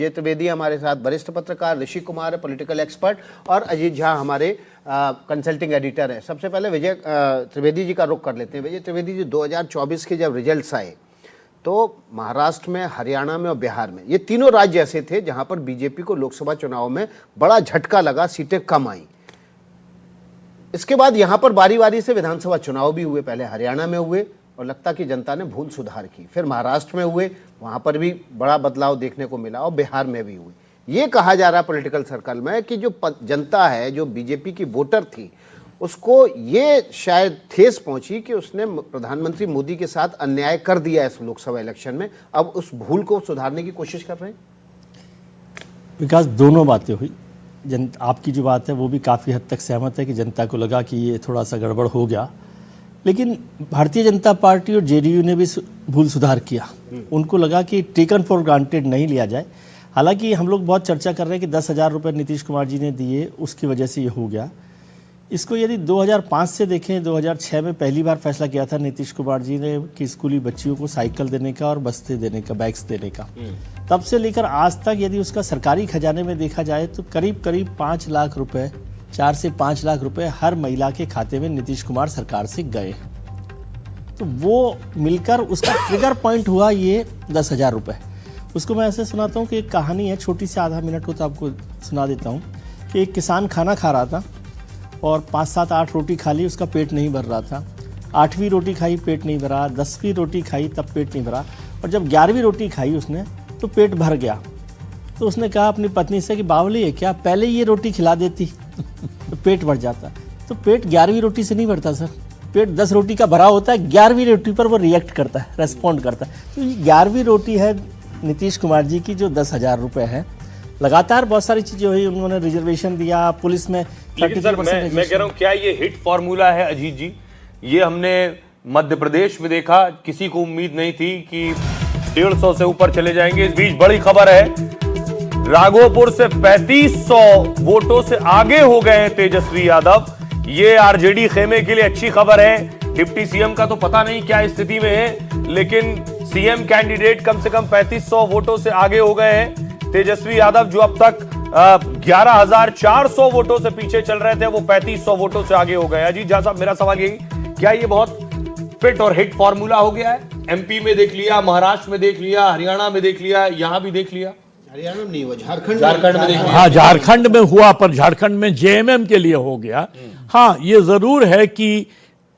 विजय त्रिवेदी हमारे साथ वरिष्ठ पत्रकार, ऋषि कुमार पॉलिटिकल एक्सपर्ट और अजीत झा हमारे कंसल्टिंग एडिटर हैं। सबसे पहले विजय त्रिवेदी जी का रुख कर लेते हैं। विजय त्रिवेदी जी, 2024 के जब रिजल्ट्स आए तो महाराष्ट्र में, हरियाणा में और बिहार में, ये तीनों राज्य ऐसे थे जहां पर बीजेपी को लोकसभा चुनाव में बड़ा झटका लगा, सीटें कम आई। इसके बाद यहां पर बारी बारी से विधानसभा चुनाव भी हुए, पहले हरियाणा में हुए और लगता कि जनता ने भूल सुधार की, फिर महाराष्ट्र में हुए, वहां पर भी बड़ा बदलाव देखने को मिला और बिहार में भी हुए। ये कहा जा रहा पॉलिटिकल सर्कल में कि जो जनता है, जो बीजेपी की वोटर थी, उसको ये शायद ठेस पहुंची कि उसने प्रधानमंत्री मोदी के साथ अन्याय कर दिया इस लोकसभा इलेक्शन में, अब उस भूल को सुधारने की कोशिश कर रहे हैं। विकास, दोनों बातें हुई। आपकी जो बात है वो भी काफ़ी हद तक सहमत है कि जनता को लगा कि ये थोड़ा सा गड़बड़ हो गया, लेकिन भारतीय जनता पार्टी और जेडीयू ने भी भूल सुधार किया। उनको लगा कि टेकन फॉर ग्रांटेड नहीं लिया जाए। हालांकि हम लोग बहुत चर्चा कर रहे हैं कि 10,000 रुपये नीतीश कुमार जी ने दिए, उसकी वजह से ये हो गया। इसको यदि 2005 से देखें, 2006 में पहली बार फैसला किया था नीतीश कुमार जी ने कि स्कूली बच्चियों को साइकिल देने का और बस्ते देने का, बैग्स देने का। तब से लेकर आज तक यदि उसका सरकारी खजाने में देखा जाए तो करीब करीब 5 लाख रुपए, 4 से 5 लाख रुपए हर महिला के खाते में नीतीश कुमार सरकार से गए। तो वो मिलकर उसका ट्रिगर पॉइंट हुआ ये 10,000 रुपये। उसको मैं ऐसे सुनाता हूँ कि एक कहानी है, छोटी सी, आधा मिनट को तो आपको सुना देता हूँ कि एक किसान खाना खा रहा था और 5, 7, 8 रोटी खा ली, उसका पेट नहीं भर रहा था। 8वीं रोटी खाई, पेट नहीं भरा। 10वीं रोटी खाई, तब पेट नहीं भरा। और जब 11वीं रोटी खाई उसने तो पेट भर गया। तो उसने कहा अपनी पत्नी से कि बावली है क्या, पहले ये रोटी खिला देती तो पेट भर जाता। तो पेट 11वीं रोटी से नहीं भरता सर, पेट 10 रोटी का भरा होता है, 11वीं रोटी पर वो रिएक्ट करता है, रेस्पॉन्ड करता है। तो ये 11वीं रोटी है नीतीश कुमार जी की, जो 10,000 रुपये है। लगातार बहुत सारी चीजें हुई, उन्होंने रिजर्वेशन दिया, पुलिस में 30%। मैं कह रहा हूँ, क्या ये हिट फॉर्मूला है अजीत जी? ये हमने मध्य प्रदेश में देखा, किसी को उम्मीद नहीं थी कि 150 से ऊपर चले जाएंगे। इस बीच बड़ी खबर है, राघोपुर से 3500 वोटों से आगे हो गए हैं तेजस्वी यादव। ये आरजेडी खेमे के लिए अच्छी खबर है। डिप्टी सीएम का तो पता नहीं क्या स्थिति में है, लेकिन सीएम कैंडिडेट कम से कम 3500 वोटों से आगे हो गए हैं। तेजस्वी यादव जो अब तक 11,400 वोटों से पीछे चल रहे थे, वो 3500 वोटों से आगे हो गए। अजीत झा साहब, मेरा सवाल यही, क्या ये बहुत फिट और हिट फॉर्मूला हो गया है? एमपी में देख लिया, महाराष्ट्र में देख लिया, हरियाणा में देख लिया, यहां भी देख लिया। हरियाणा में नहीं हुआ, झारखंड में देख लिया। हाँ, झारखंड में हुआ, पर झारखंड में जेएमएम के लिए हो गया। हाँ, ये जरूर है कि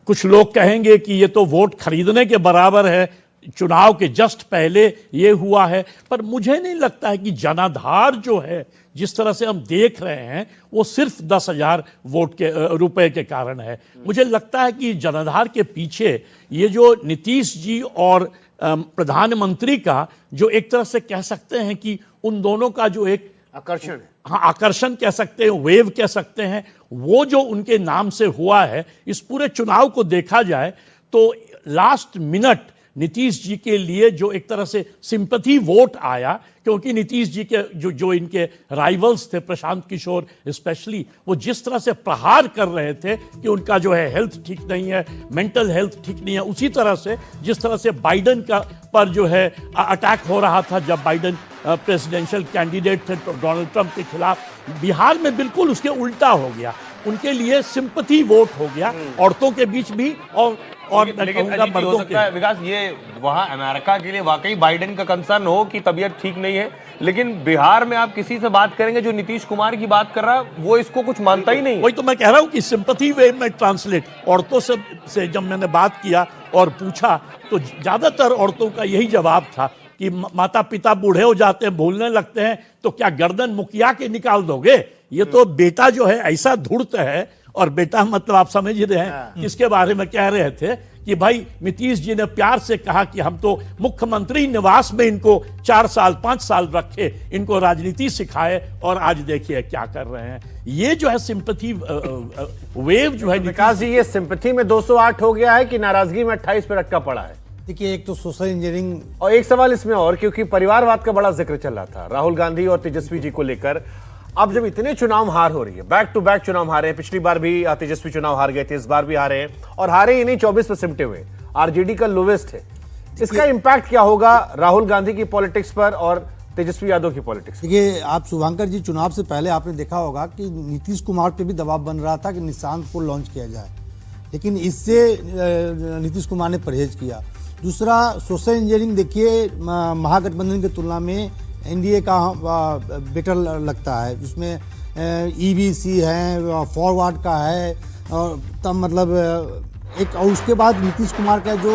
कुछ लोग कहेंगे कि ये तो वोट खरीदने के बराबर है, चुनाव के जस्ट पहले ये हुआ है। पर मुझे नहीं लगता है कि जनाधार जो है, जिस तरह से हम देख रहे हैं, वो सिर्फ 10,000 वोट के रुपए के कारण है। मुझे लगता है कि जनाधार के पीछे ये जो नीतीश जी और प्रधानमंत्री का जो एक तरह से कह सकते हैं कि उन दोनों का जो एक आकर्षण है, हाँ, आकर्षण कह सकते हैं, वेव कह सकते हैं, वो जो उनके नाम से हुआ है। इस पूरे चुनाव को देखा जाए तो लास्ट मिनट नीतीश जी के लिए जो एक तरह से सिंपैथी वोट आया, क्योंकि नीतीश जी के जो इनके राइवल्स थे, प्रशांत किशोर स्पेशली, वो जिस तरह से प्रहार कर रहे थे कि उनका जो है हेल्थ ठीक नहीं है, मेंटल हेल्थ ठीक नहीं है, उसी तरह से जिस तरह से बाइडन का पर जो है अटैक हो रहा था जब बाइडन प्रेसिडेंशियल कैंडिडेट थे डोनाल्ड ट्रंप के खिलाफ, बिहार में बिल्कुल उसके उल्टा हो गया। उनके लिए सिंपैथी वोट हो गया, औरतों के बीच भी और लेकिन हो सकता है विकास, ये वहां अमेरिका के लिए वाकई बाइडेन का कंसर्न हो कि तबीयत ठीक नहीं है, लेकिन बिहार में आप किसी से बात करेंगे जो नीतीश कुमार की बात कर रहा है, वो इसको कुछ मानता ही नहीं। वही तो मैं कह रहा हूं कि सिंपैथी वे में ट्रांसलेट, औरतों से जब मैंने बात किया और पूछा तो ज्यादातर औरतों का यही जवाब था कि माता पिता बूढ़े हो जाते हैं, भूलने लगते हैं, तो क्या गर्दन मुकिया के निकाल दोगे? ये तो बेटा जो है ऐसा धूर्त है, और बेटा मतलब आप समझ रहे हैं किसके बारे में कह रहे थे कि भाई नीतीश जी ने प्यार से कहा कि हम तो मुख्यमंत्री निवास में इनको 4 साल 5 साल रखे, इनको राजनीति सिखाए, और आज देखिए क्या कर रहे हैं। ये जो है सिंपैथी वेव जो है। विकास जी, ये सिंपैथी में 208 हो गया है कि नाराजगी में 28 पे अटका पड़ा है? देखिए, एक तो सोशल इंजीनियरिंग, और एक सवाल इसमें और, क्योंकि परिवारवाद का बड़ा जिक्र चल रहा था राहुल गांधी और तेजस्वी जी को लेकर। अब जब इतने चुनाव हार हो रही है, बैक टू बैक चुनाव हारे हैं, पिछली बार भी तेजस्वी चुनाव हार गए थे, इस बार भी हारे हैं, और हारे ही नहीं 24 पे सिमटे हुए, आरजेडी का लोवेस्ट है। इसका इंपैक्ट क्या होगा राहुल गांधी की पॉलिटिक्स पर और तेजस्वी यादव की पॉलिटिक्स। देखिए, आप शुभांकर जी, चुनाव से पहले आपने देखा होगा कि नीतीश कुमार पे भी दबाव बन रहा था कि निशांत को लॉन्च किया जाए, लेकिन इससे नीतीश कुमार ने परहेज किया। दूसरा, सोशल इंजीनियरिंग देखिए, महागठबंधन की तुलना में एनडीए का बेटर लगता है। उसमें ईबीसी है, फॉरवर्ड का है, और तब मतलब एक, और उसके बाद नीतीश कुमार का जो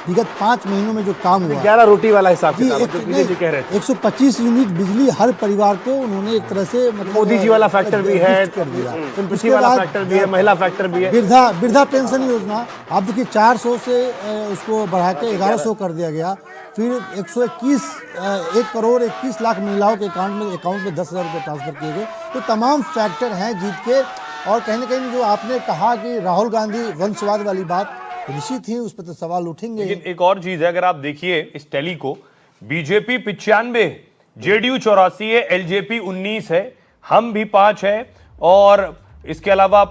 विगत 5 महीनों में जो काम हुआ, 11 रोटी वाला हिसाब जी, किताब जो पीछे जी कह रहे थे। 125 यूनिट बिजली हर परिवार को उन्होंने एक तरह से मतलब मोदी जी वाला फैक्टर भी है, गिफ्ट कर दिया। सिंपैथी उसके वाला बाद फैक्टर भी है, महिला फैक्टर भी है। वृद्धा पेंशन योजना आप देखिए 400 से उसको बढ़ा के 1100 कर दिया गया। फिर 1 करोड़ 21 लाख महिलाओं के अकाउंट में 10,000 रुपये ट्रांसफर किए गए। तो तमाम फैक्टर हैं जीत के। और कहीं ना कहीं जो आपने कहा कि राहुल गांधी वंशवाद वाली बात ऋषि थी, उस पर तो सवाल उठेंगे। लेकिन एक और चीज है, अगर आप देखिए इस टैली को, बीजेपी 95, जेडीयू 84 है, एलजेपी 19 है, हम भी 5 है, और इसके अलावा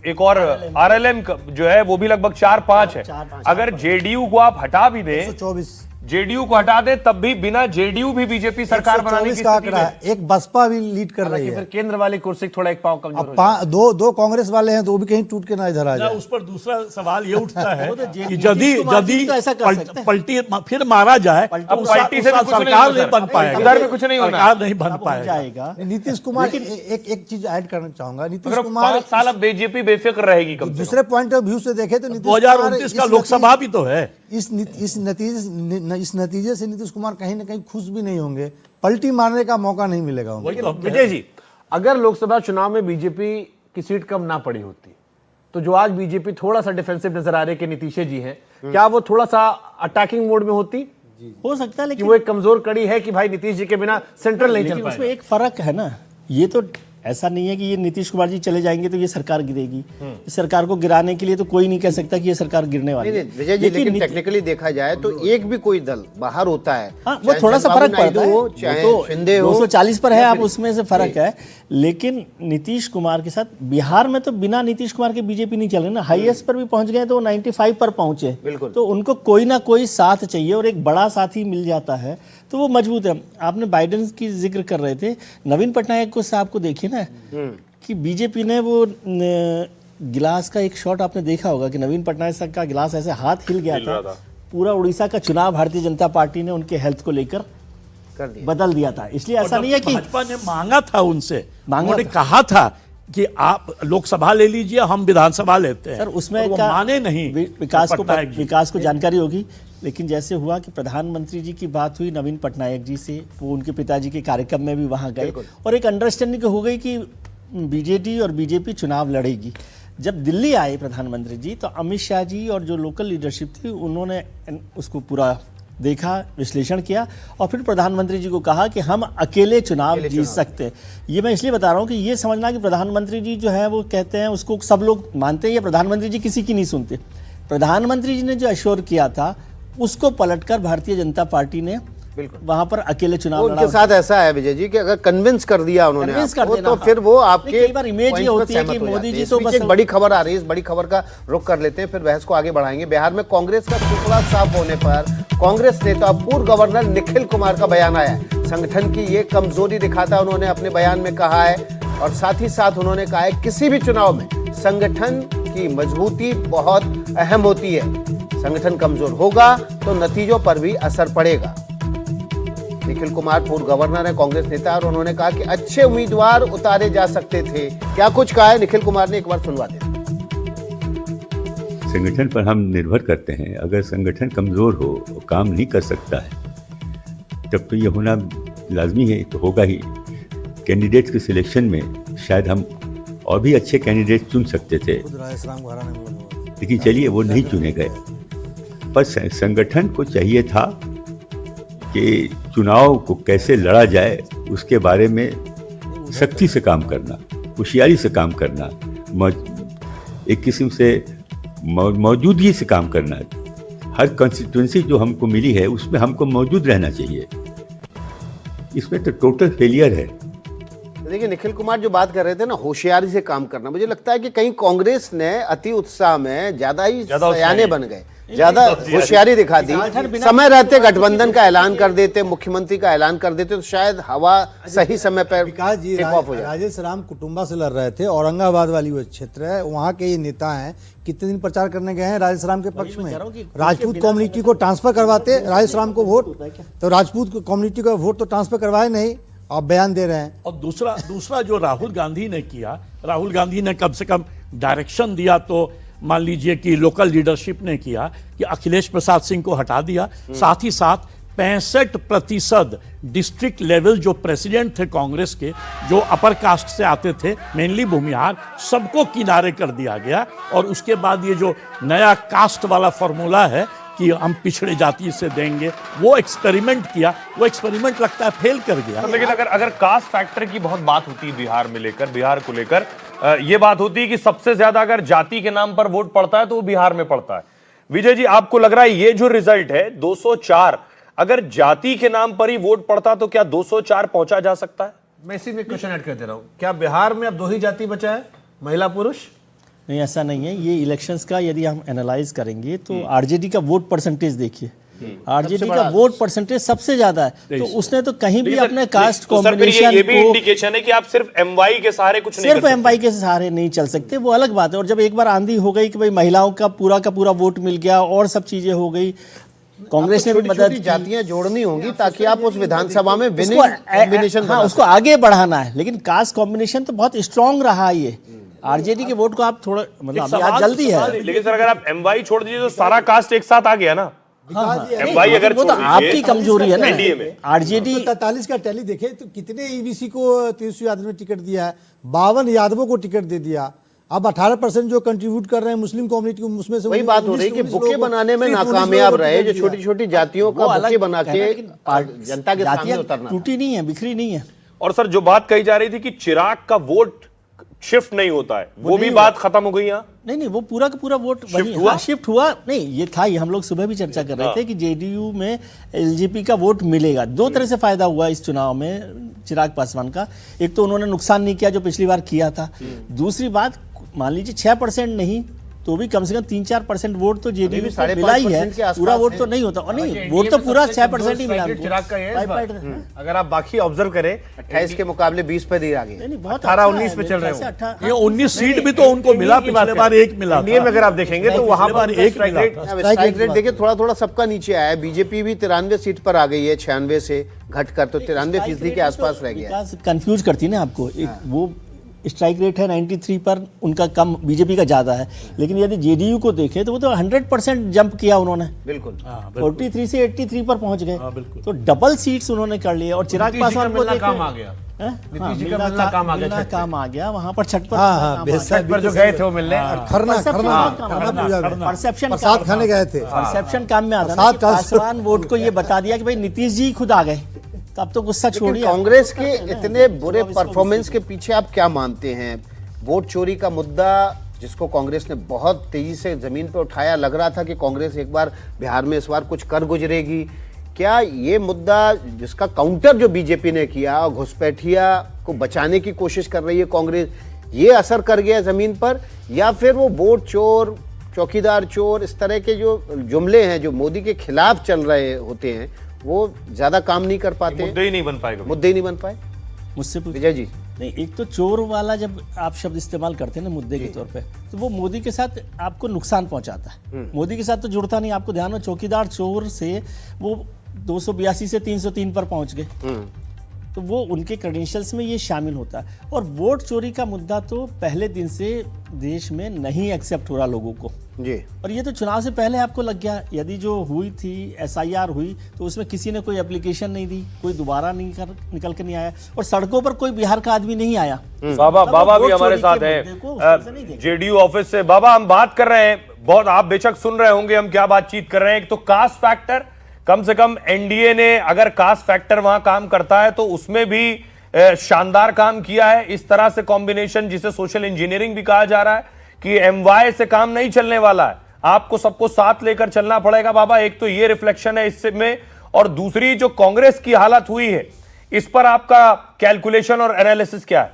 एक और आरएलएम जो है वो भी लगभग 4-5 है। अगर जेडीयू को आप हटा भी दें, 124 जेडीयू को हटा दे, तब भी बिना जेडीयू भी बीजेपी सरकार बनाने की का स्थिति आंकड़ा में। है। एक बसपा भी लीड कर रही फिर है। केंद्र वाली कुर्सी थोड़ा एक पांव कमजोर हो अब दो कांग्रेस वाले हैं, तो वो भी कहीं टूट के ना इधर आ ना, जाए। उस पर दूसरा सवाल ये उठता है कि नीतीश यदि कुमार जी यदि तो ऐसा कर सकते हैं। पलटी फिर मारा जाए, अब उस पलटी से भी कुछ नहीं सरकार होगा, नहीं बन सर। पाएगा, इधर में कुछ नहीं होना। सरकार नहीं बन हो पाएगा। जाएगा। नीतीश कुमार, एक चीज ऐड करना चाहूंगा। नीतीश अगर कुमार 5 साल अब बीजेपी बेफिक्र रहेगी कम से कम। दूसरे पॉइंट ऑफ व्यू से देखे तो नीतीश 2029 का लोकसभा भी तो है। इस नतीजे से नीतीश कुमार कहीं ना कहीं खुश भी नहीं होंगे। पलटी मारने का मौका नहीं मिलेगा उनको। वही तो हम कह रहे विजय जी, अगर लोकसभा चुनाव में बीजेपी की सीट कम ना पड़ी होती, तो जो आज बीजेपी थोड़ा सा डिफेंसिव नजर आ रहे कि नीतीश जी हैं, क्या वो थोड़ा सा अटैकिंग मोड में होती? हो सकता है, कि लेकिन वो एक कमजोर कड़ी है कि भाई नीतीश जी के बिना सेंट्रल नहीं चल लेकिन उसमें पाएगा। एक फर्क है ना, ये तो ऐसा नहीं है कि ये नीतीश कुमार जी चले जाएंगे तो ये सरकार गिरेगी। इस सरकार को गिराने के लिए तो कोई नहीं कह सकता कि ये सरकार गिरने वाली नहीं है। नहीं विजय जी, लेकिन टेक्निकली देखा जाए तो एक भी कोई दल बाहर होता है, हाँ, वो चाहे थोड़ा सा चंद्रबाबू फर्क पड़ता नायडू है। हो, चाहे वो तो शिंदे हो, 240 पर है, या आप फिर- उसमें से फर्क है। लेकिन नीतीश कुमार के साथ बिहार में तो बिना नीतीश कुमार के बीजेपी नहीं चल रही ना। हाईएस्ट पर भी पहुंच गए तो वो 95 पर पहुंचे। बिल्कुल। तो उनको कोई ना कोई साथ चाहिए, और एक बड़ा साथी मिल जाता है तो वो मजबूत है। आपने बाइडेन की जिक्र कर रहे थे, नवीन पटनायक को साहब को देखिए ना, कि बीजेपी ने वो गिलास का एक शॉट आपने देखा होगा कि नवीन पटनायक साहब का गिलास ऐसे हाथ हिल गया था। पूरा उड़ीसा का चुनाव भारतीय जनता पार्टी ने उनके हेल्थ को लेकर कर दिया। बदल दिया था। इसलिए ऐसा नहीं है कि भाजपा ने मांगा था उनसे, मांगा उन्होंने था। कहा था कि आप लोकसभा ले लीजिए, हम विधानसभा लेते हैं। सर उसमें और वो का माने नहीं पटनायक जी। विकास को जानकारी होगी, लेकिन जैसे हुआ कि प्रधानमंत्री जी की बात हुई नवीन पटनायक जी से, वो उनके पिताजी के कार्यक्रम में भी वहां गए और एक अंडरस्टैंडिंग हो गई कि बीजेडी और बीजेपी चुनाव लड़ेगी। जब दिल्ली आए प्रधानमंत्री जी तो अमित शाह जी और जो लोकल लीडरशिप थी उन्होंने उसको पूरा देखा, विश्लेषण किया और फिर प्रधानमंत्री जी को कहा कि हम अकेले चुनाव जीत सकते हैं। ये मैं इसलिए बता रहा हूँ कि ये समझना कि प्रधानमंत्री जी जो है वो कहते हैं, उसको सब लोग मानते हैं, या प्रधानमंत्री जी किसी की नहीं सुनते। प्रधानमंत्री जी ने जो एश्योर किया था उसको पलटकर भारतीय जनता पार्टी ने वहां पर अकेले चुनाव उनके साथ ऐसा है विजय जी कि अगर कन्विंस कर दिया उन्होंने Convince कर आपको, देना, तो हाँ। फिर वो आपके कई बार इमेज ये points पर होती है सहमत कि हो मोदी जाते जी हैं। तो इस बीच बस एक बड़ी खबर आ रही है, इस बड़ी खबर का रुख कर लेते हैं, फिर बहस को आगे बढ़ाएंगे। बिहार में कांग्रेस का टुकड़ा साफ होने पर कांग्रेस नेता पूर्व गवर्नर निखिल कुमार का बयान आया है। संगठन की ये कमजोरी दिखाता उन्होंने अपने बयान में कहा है, और साथ ही साथ उन्होंने कहा है किसी भी चुनाव में संगठन की मजबूती बहुत अहम होती है। संगठन कमजोर होगा तो नतीजों पर भी असर पड़ेगा। निखिल कुमार पूर्व गवर्नर है, कांग्रेस नेता, और उन्होंने कहा कि अच्छे उम्मीदवार उतारे जा सकते थे। क्या कुछ कहा है निखिल कुमार ने, एक बार सुनवा दें। संगठन पर हम निर्भर करते हैं। अगर संगठन कमज़ोर हो, काम नहीं कर सकता है, तब तो ये होना लाजमी है, तो होगा ही। कैंडिडेट्स के सिलेक्शन में शायद हम और भी अच्छे कैंडिडेट चुन सकते थे, लेकिन चलिए वो नहीं चुने गए। पर संगठन को चाहिए था कि चुनाव को कैसे लड़ा जाए उसके बारे में सख्ती से काम करना, होशियारी से काम करना, एक किस्म से मौजूदगी से काम करना। हर कंस्टिट्यूंसी जो हमको मिली है उसमें हमको मौजूद रहना चाहिए। इसमें तो टोटल फेलियर है। देखिए निखिल कुमार जो बात कर रहे थे ना, होशियारी से काम करना, मुझे लगता है कि कहीं कांग्रेस ने अति उत्साह में ज्यादा ही सयाने बन गए। ज्यादा होशियारी दिखा दी। समय रहते गठबंधन का ऐलान कर देते, मुख्यमंत्री का ऐलान कर देते, तो शायद हवा सही समय पर विकास जी टेक ऑफ हो जाए। राजेश राम कुटुंबा से लड़ रहे थे, औरंगाबाद वाली वो क्षेत्र है, वहाँ के ये नेता हैं, कितने दिन प्रचार करने गए हैं राजेश राम के पक्ष में। राजपूत कम्युनिटी को ट्रांसफर करवाते राजेश राम को वोट, तो राजपूत कम्युनिटी का वोट तो ट्रांसफर करवाए नहीं, आप बयान दे रहे हैं। और दूसरा जो राहुल गांधी ने किया, राहुल गांधी ने कम से कम डायरेक्शन दिया, तो मान लीजिए कि लोकल लीडरशिप ने किया कि अखिलेश प्रसाद सिंह को हटा दिया, साथ ही साथ 65% डिस्ट्रिक्ट लेवल जो प्रेसिडेंट थे कांग्रेस के, जो अपर कास्ट से आते थे, मेनली भूमिहार, सबको किनारे कर दिया गया। और उसके बाद ये जो नया कास्ट वाला फॉर्मूला है कि हम पिछड़े जाति से देंगे, वो एक्सपेरिमेंट किया, वो एक्सपेरिमेंट लगता है फेल कर गया। लेकिन अगर कास्ट फैक्टर की बहुत बात होती है बिहार को लेकर ये बात होती है कि सबसे ज्यादा अगर जाति के नाम पर वोट पड़ता है तो वो बिहार में पड़ता है। विजय जी, आपको लग रहा है ये जो रिजल्ट है 204, अगर जाति के नाम पर ही वोट पड़ता तो क्या 204 पहुंचा जा सकता है? मैं इसी में क्वेश्चन ऐड कर दे रहा हूं, क्या बिहार में अब 2 ही जाति बचा है, महिला पुरुष? नहीं, ऐसा नहीं है। ये इलेक्शंस का यदि हम एनालाइज करेंगे तो आरजेडी का वोट परसेंटेज देखिए, आरजेडी का वोट परसेंटेज सबसे ज्यादा है, तो उसने तो कहीं भी अपने कास्ट कॉम्बिनेशन ये भी इंडिकेशन है कि आप सिर्फ एमवाई के सहारे कुछ नहीं कर सिर्फ एमवाई के सहारे नहीं चल सकते, वो अलग बात है। और जब एक बार आंधी हो गई कि भाई महिलाओं का पूरा वोट मिल गया और सब चीजें हो गई, कांग्रेस ने भी मदद की। जातियां जोड़नी होंगी ताकि आप उस विधानसभा में विनिंग कॉम्बिनेशन, हाँ, उसको आगे बढ़ाना है, लेकिन कास्ट कॉम्बिनेशन तो बहुत स्ट्रांग रहा है। ये आरजेडी के वोट को आप थोड़ा मतलब आज जल्दी है, लेकिन सर अगर आप एमवाई छोड़ दीजिए तो सारा कास्ट एक साथ आ गया ना। एमवाई अगर वो तो आपकी कमजोरी है ना एनडीए में। आरजेडी 43 का टैली देखे तो कितने ईबीसी को तेजस्वी यादव ने टिकट दिया है, 52 यादवों को टिकट दे दिया। अब 18% जो कंट्रीब्यूट कर रहे हैं मुस्लिम कम्युनिटी को, उसमें से वही बात हो रही है कि बुके बनाने में नाकामयाब रहे, जो छोटी छोटी जातियों का बुके बना के जनता के सामने उतरना। टूटी नहीं है, बिखरी नहीं है। और सर जो बात कही जा रही थी कि चिराग का वोट शिफ्ट नहीं होता है, वो भी बात खत्म हो गई यहाँ। नहीं, वो पूरा का पूरा वोट शिफ्ट हुआ नहीं, ये था ही, हम लोग सुबह भी चर्चा कर रहे थे कि जेडीयू में एलजेपी का वोट मिलेगा। 2 तरह से फायदा हुआ इस चुनाव में चिराग पासवान का। एक तो उन्होंने नुकसान नहीं किया जो पिछली बार किया था, दूसरी बात मान लीजिए 6% नहीं तो भी कम से कम 3-4% वोट तो जेडीयू को मिला ही है, पूरा वोट तो नहीं होता। और नहीं, वोट तो पूरा 6% ही मिला चिराग का ये अगर आप बाकी ऑब्जर्व करें 28 के मुकाबले 20 पे दिए आगे, 18-19 पे चल रहे हो। ये 19 सीट भी तो उनको मिला, पिछले बार 1 मिला। इंडिया में अगर आप देखेंगे तो वहां पर एक स्ट्राइक रेट देखिए थोड़ा सबका नीचे आया है। बीजेपी भी 93 सीट पर आ गई है 96 से घटकर, तो 93% के आसपास रह गया। कंफ्यूज करती है ना आपको, वो स्ट्राइक रेट है 93 पर, उनका कम, बीजेपी का ज़्यादा है। लेकिन यदि जेडीयू को देखें तो वो तो 100% जंप किया उन्होंने, बिल्कुल 43 से 83 पर पहुंच गए, तो डबल सीट्स उन्होंने कर लिए। और चिराग पासवान को काम आ गया, नीतीश जी का मिलना काम आ गया वहां पर छठ पर जो गए थे वो मिलने, परसेप्शन साथ खाने गए थे, परसेप्शन काम में आता है। पासवान वोट को ये बता दिया कि भाई नीतीश जी खुद आ गए, तब तो गुस्सा छोड़िए। कांग्रेस के इतने बुरे परफॉर्मेंस के पीछे आप क्या मानते हैं? वोट चोरी का मुद्दा जिसको कांग्रेस ने बहुत तेजी से जमीन पर उठाया, लग रहा था कि कांग्रेस एक बार बिहार में इस बार कुछ कर गुजरेगी। क्या ये मुद्दा जिसका काउंटर जो बीजेपी ने किया और घुसपैठिया को बचाने की कोशिश कर रही है कांग्रेस, ये असर कर गया जमीन पर, या फिर वो वोट चोर, चौकीदार चोर, इस तरह के जो जुमले हैं जो मोदी के खिलाफ चल रहे होते हैं वो ज्यादा काम नहीं कर पाते, मुद्दे ही नहीं बन पाए, मुद्दे ही नहीं बन पाए? मुझसे विजय जी, नहीं, एक तो चोर वाला जब आप शब्द इस्तेमाल करते हैं ना मुद्दे के तौर पे, तो वो मोदी के साथ आपको नुकसान पहुंचाता है, मोदी के साथ तो जुड़ता नहीं। आपको ध्यान हो, चौकीदार चोर से वो 282 से 303 पर पहुंच गए, तो वो उनके क्रेडेंशियल्स में ये शामिल होता है। और वोट चोरी का मुद्दा तो पहले दिन से देश में नहीं एक्सेप्ट हो रहा लोगों को जी। और ये तो चुनाव से पहले आपको लग गया। यदि जो हुई थी एसआईआर हुई तो उसमें किसी ने कोई एप्लीकेशन नहीं दी, कोई दोबारा निकल के नहीं आया, और सड़कों पर कोई बिहार का आदमी नहीं आया। बाबा भी हमारे साथ है जेडीयू ऑफिस से। बाबा, हम बात कर रहे हैं, बहुत आप बेशक सुन रहे होंगे हम क्या बातचीत कर रहे हैं। एक तो कास्ट फैक्टर, कम से कम एनडीए ने अगर कास्ट फैक्टर वहां काम करता है तो उसमें भी शानदार काम किया है। इस तरह से कॉम्बिनेशन जिसे सोशल इंजीनियरिंग भी कहा जा रहा है कि एमवाई से काम नहीं चलने वाला है, आपको सबको साथ लेकर चलना पड़ेगा। बाबा, एक तो ये रिफ्लेक्शन है इसमें, और दूसरी जो कांग्रेस की हालत हुई है इस पर आपका कैलकुलेशन और एनालिसिस क्या है?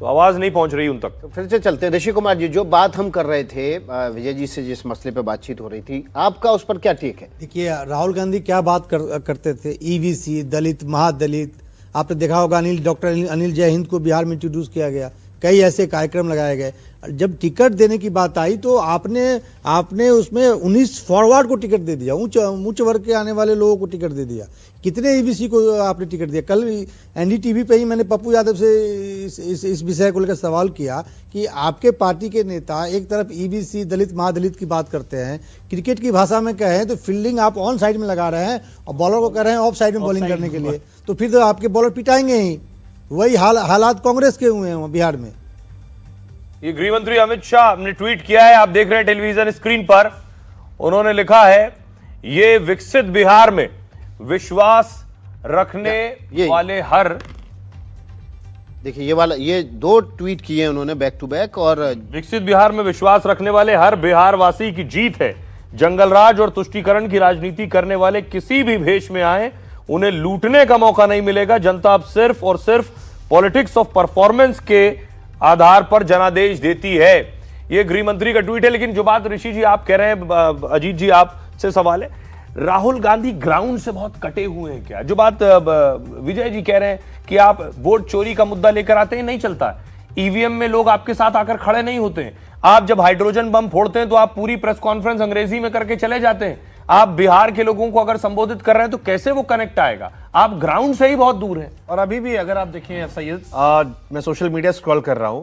तो आवाज नहीं पहुंच रही उन तक। तो फिर से चलते हैं ऋषि कुमार जी, जो बात हम कर रहे थे विजय जी से, जिस मसले पे बातचीत हो रही थी, आपका उस पर क्या टेक है? देखिए, राहुल गांधी क्या बात करते थे, ईवीसी, दलित, महादलित। आपने देखा होगा डॉक्टर अनिल जय हिंद को बिहार में इंट्रोड्यूस किया गया, कई ऐसे कार्यक्रम लगाए गए। जब टिकट देने की बात आई तो आपने उसमें 19 फॉरवर्ड को टिकट दे दिया, उच्च वर्ग के आने वाले लोगों को टिकट दे दिया। कितने ईबीसी को आपने टिकट दिया? कल एनडीटीवी पे ही मैंने पप्पू यादव से इस विषय को लेकर सवाल किया कि आपके पार्टी के नेता एक तरफ ईबीसी, दलित, महादलित की बात करते हैं, क्रिकेट की भाषा में कहें तो फील्डिंग आप ऑन साइड में लगा रहे हैं और बॉलर को कह रहे हैं ऑफ साइड में बॉलिंग करने के लिए, तो फिर तो आपके बॉलर पिटाएंगे ही। वही हालात कांग्रेस के हुए हैं बिहार में। ये गृह मंत्री अमित शाह ने ट्वीट किया है, आप देख रहे हैं टेलीविजन स्क्रीन पर। उन्होंने लिखा है, ये विकसित बिहार में विश्वास रखने वाले हर, देखिए ये वाला, ये 2 ट्वीट किए उन्होंने बैक टू बैक। और विकसित बिहार में विश्वास रखने वाले हर बिहार वासी की जीत है। जंगलराज और तुष्टीकरण की राजनीति करने वाले किसी भी भेष में आए, उन्हें लूटने का मौका नहीं मिलेगा। जनता अब सिर्फ और सिर्फ पॉलिटिक्स ऑफ परफॉर्मेंस के आधार पर जनादेश देती है। यह गृह मंत्री का ट्वीट है। लेकिन जो बात ऋषि जी आप कह रहे हैं, अजीत जी आपसे सवाल है, राहुल गांधी ग्राउंड से बहुत कटे हुए हैं क्या? जो बात विजय जी कह रहे हैं कि आप वोट चोरी का मुद्दा लेकर आते हैं, नहीं चलता है। ईवीएम में लोग आपके साथ आकर खड़े नहीं होते हैं। आप जब हाइड्रोजन बम फोड़ते हैं तो आप पूरी प्रेस कॉन्फ्रेंस अंग्रेजी में करके चले जाते हैं। आप बिहार के लोगों को अगर संबोधित कर रहे हैं तो कैसे वो कनेक्ट आएगा? आप ग्राउंड से ही बहुत दूर हैं। और अभी भी अगर आप देखें सैयद, मैं सोशल मीडिया स्क्रॉल कर रहा हूं,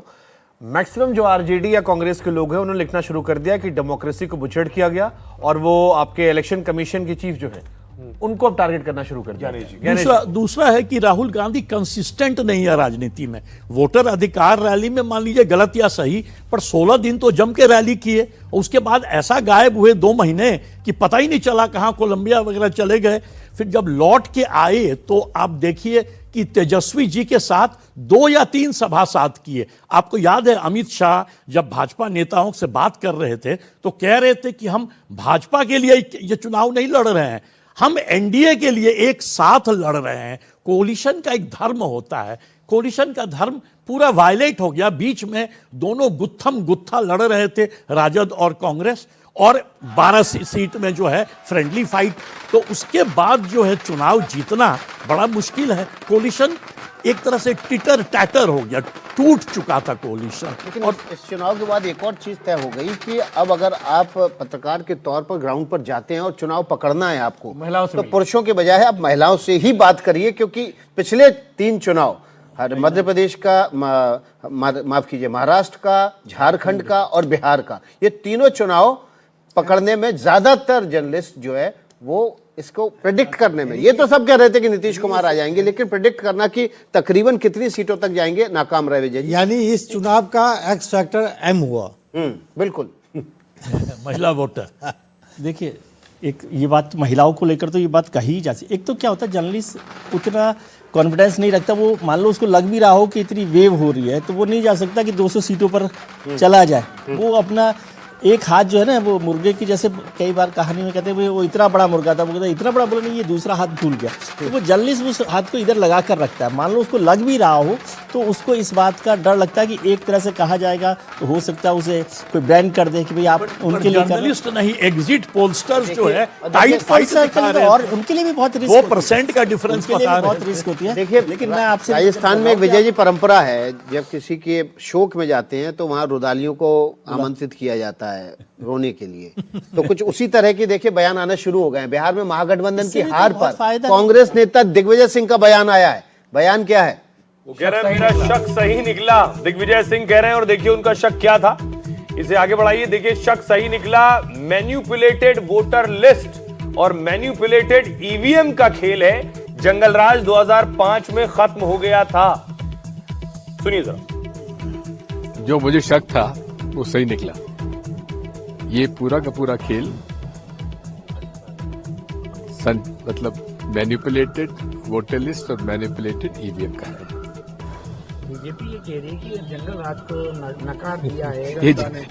मैक्सिमम जो आरजेडी या कांग्रेस के लोग हैं उन्होंने लिखना शुरू कर दिया कि डेमोक्रेसी को बुचड़ किया गया, और वो आपके इलेक्शन कमीशन के चीफ जो है उनको अब टारगेट करना शुरू कर दिया। दूसरा है कि राहुल गांधी कंसिस्टेंट नहीं है राजनीति में। वोटर अधिकार रैली में मान लीजिए गलत या सही, पर 16 दिन तो जम के रैली किए और उसके बाद ऐसा गायब हुए 2 महीने कि पता ही नहीं चला कहां कोलंबिया वगैरह चले गए। फिर जब लौट के आए तो आप देखिए कि तेजस्वी जी के साथ 2 या 3 सभा साथ किए। आपको याद है अमित शाह जब भाजपा नेताओं से बात कर रहे थे तो कह रहे थे कि हम भाजपा के लिए ये चुनाव नहीं लड़ रहे हैं, हम एनडीए के लिए एक साथ लड़ रहे हैं। कोलिशन का एक धर्म होता है, कोलिशन का धर्म पूरा वायलेट हो गया। बीच में दोनों गुत्थम गुत्था लड़ रहे थे, राजद और कांग्रेस, और 12 सीट में जो है फ्रेंडली फाइट। तो उसके बाद जो है चुनाव जीतना बड़ा मुश्किल है। कोलिशन एक तरह से टिटर टैटर हो गया, टूट चुका था कोलिशन। लेकिन और इस चुनाव के बाद एक और चीज तय हो गई कि अब अगर आप पत्रकार के तौर पर ग्राउंड पर जाते हैं और चुनाव पकड़ना है आपको, महिलाओं से तो पुरुषों के बजाय आप महिलाओं से ही बात करिए, क्योंकि पिछले 3 चुनाव, मध्य प्रदेश का, माफ कीजिए, महाराष्ट्र का, झारखंड का और बिहार का, ये तीनों चुनाव पकड़ने में ज्यादातर जर्नलिस्ट जो है वो इसको प्रेडिक्ट करने में, ये तो सब कह रहे थे कि नीतीश कुमार आ जाएंगे, लेकिन प्रेडिक्ट करना कि तकरीबन कितनी सीटों तक जाएंगे, नाकाम रहे विजय जी। यानी इस चुनाव का एक्स फैक्टर एम हुआ। बिल्कुल। महिला वोटर। देखिए, एक ये बात महिलाओं को लेकर तो ये बात कही जा सकती। एक तो क्या होता है, जर्नलिस्ट उतना कॉन्फिडेंस नहीं रखता। वो मान लो उसको लग भी रहा हो कि इतनी वेव हो रही है तो वो नहीं जा सकता कि 200 सीटों पर चला जाए। वो अपना एक हाथ जो है ना, वो मुर्गे की, जैसे कई बार कहानी में कहते हैं वो इतना बड़ा मुर्गा था, वो कहता इतना बड़ा बोला नहीं, ये दूसरा हाथ भूल गया। तो वो जर्नलिस्ट उस हाथ को इधर लगा कर रखता है। मान लो उसको लग भी रहा हो तो उसको इस बात का डर लगता है कि एक तरह से कहा जाएगा तो हो सकता है उसे कोई ब्रांड कर दे कि भाई आप उनके लिए जर्नलिस्ट नहीं, एग्जिट पोलस्टर्स जो है टाइट फाइट दिखा रहे हैं, और उनके लिए भी बहुत रिस्क, 2% का डिफरेंस बता रहे बहुत रिस्क होती है। देखिए, लेकिन मैं आपसे राजस्थान में एक विजय जी परंपरा है, जब किसी के शोक में जाते हैं तो वहां रुदालियों को आमंत्रित किया जाता है रोने के लिए। तो कुछ उसी तरह के देखिए बयान आना शुरू हो गए हैं। बिहार में महागठबंधन की हार पर कांग्रेस नेता दिग्विजय सिंह का बयान आया है। बयान क्या है? वो कह रहे हैं मेरा शक सही निकला, दिग्विजय सिंह कह रहे हैं, और देखिए उनका शक क्या था। इसे आगे बढ़ाइए, देखिए शक सही निकला। मैन्युपुलेटेड वोटर लिस्ट और मैन्युपुलेटेड ईवीएम का खेल है। जंगलराज 2005 में खत्म हो गया था। सुनिए जरा। जो मुझे शक था वो सही निकला। ये पूरा का पूरा खेल मतलब मैनिपुलेटेड वोटर लिस्ट और मैनिपुलेटेड ईवीएम का है। बीजेपी ये कह रही है कि जंगल राज को नकार दिया है,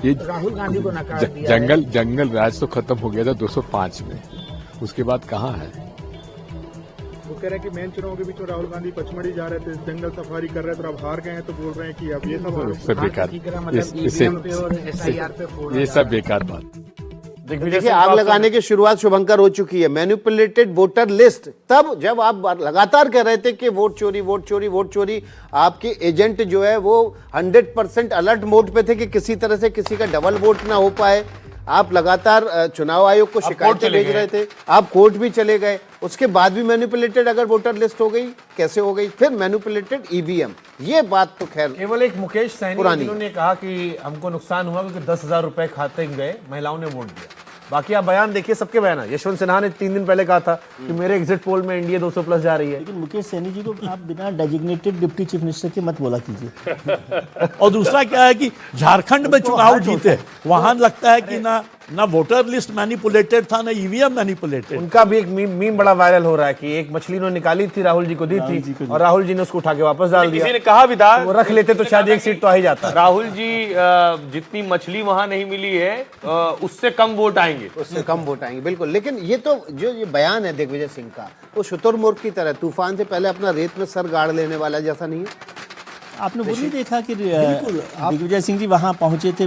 ये राहुल गांधी को नकार दिया जंगल राज तो खत्म हो गया था 205 में, उसके बाद कहाँ है? वो कह रहे हैं कि मेन चुनाव के बीच में राहुल गांधी पचमढ़ी जा रहे थे, जंगल सफारी कर रहे थे और अब हार गए हैं, तो बोल रहे हैं कि अब ये सब सब बेकार, ये सब बेकार बात। देखिए, आग लगाने की शुरुआत शुभंकर हो चुकी है। मैनिपुलेटेड वोटर लिस्ट, तब जब आप लगातार कह रहे थे कि वोट चोरी वोट चोरी वोट चोरी, आपके एजेंट जो है वो 100% अलर्ट मोड पे थे कि किसी तरह से किसी का डबल वोट ना हो पाए। आप लगातार चुनाव आयोग को शिकायतें भेज रहे थे, आप कोर्ट भी चले गए, उसके बाद भी मैनिपुलेटेड अगर वोटर लिस्ट हो गई, कैसे हो गई? फिर मैनिपुलेटेड ईवीएम, ये बात तो खैर केवल एक मुकेश सहनी जिन्होंने कहा कि हमको नुकसान हुआ क्योंकि 10,000 रुपए खाते गए, महिलाओं ने वोट दिया। बाकी आप बयान देखिए, सबके बयान है। यशवंत सिन्हा ने 3 दिन पहले कहा था कि मेरे एग्जिट पोल में इंडिया 200 प्लस जा रही है। लेकिन मुकेश सहनी जी को आप बिना डेजिग्नेटेड डिप्टी चीफ मिनिस्टर के मत बोला कीजिए। और दूसरा क्या है कि झारखंड में चुनाव जीते, वहां लगता है कि ना वोटर लिस्ट मैनिपुलेटेड था, ना ईवीएम मैनिपुलेटेड। उनका भी एक मीम बड़ा वायरल हो रहा है कि एक मछली उन्होंने निकाली थी, राहुल जी को दी थी और राहुल जी ने उसको उठा के वापस डाल दिया। किसी ने कहा भी था वो रख लेते तो शायद एक सीट तो आ ही जाता। राहुल जी जितनी मछली वहां नहीं मिली है उससे कम वोट आएंगे, उससे कम वोट आएंगे, बिल्कुल। लेकिन ये तो जो ये बयान है दिग्विजय सिंह का, वो शुतुरमुर्ग की तरह तूफान से पहले अपना रेत में सर गाड़ लेने वाला जैसा नहीं है। आपने वो नहीं देखा कि दिग्विजय सिंह जी वहाँ पहुँचे थे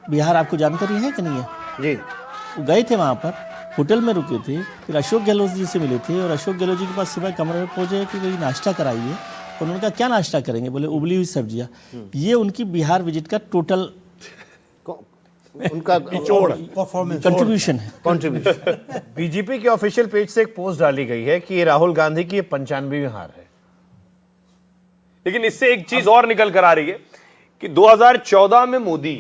बिहार, आपको जानकारी है कि नहीं है? जी, वो गए थे वहाँ पर, होटल में रुके थे, फिर अशोक गहलोत जी से मिले थे और अशोक गहलोत जी के पास सुबह कमरे में पहुँचे कि भाई नाश्ता कराइए। उन्होंने कहा क्या नाश्ता करेंगे? बोले उबली हुई सब्जियाँ। ये उनकी बिहार विजिट का टोटल उनका कंट्रीब्यूशन है। कंट्रीब्यूशन। बीजेपी के ऑफिशियल पेज से एक पोस्ट डाली गई है कि ये राहुल गांधी की 95वीं हार है। लेकिन इससे एक चीज और निकल कर आ रही है कि 2014 में मोदी,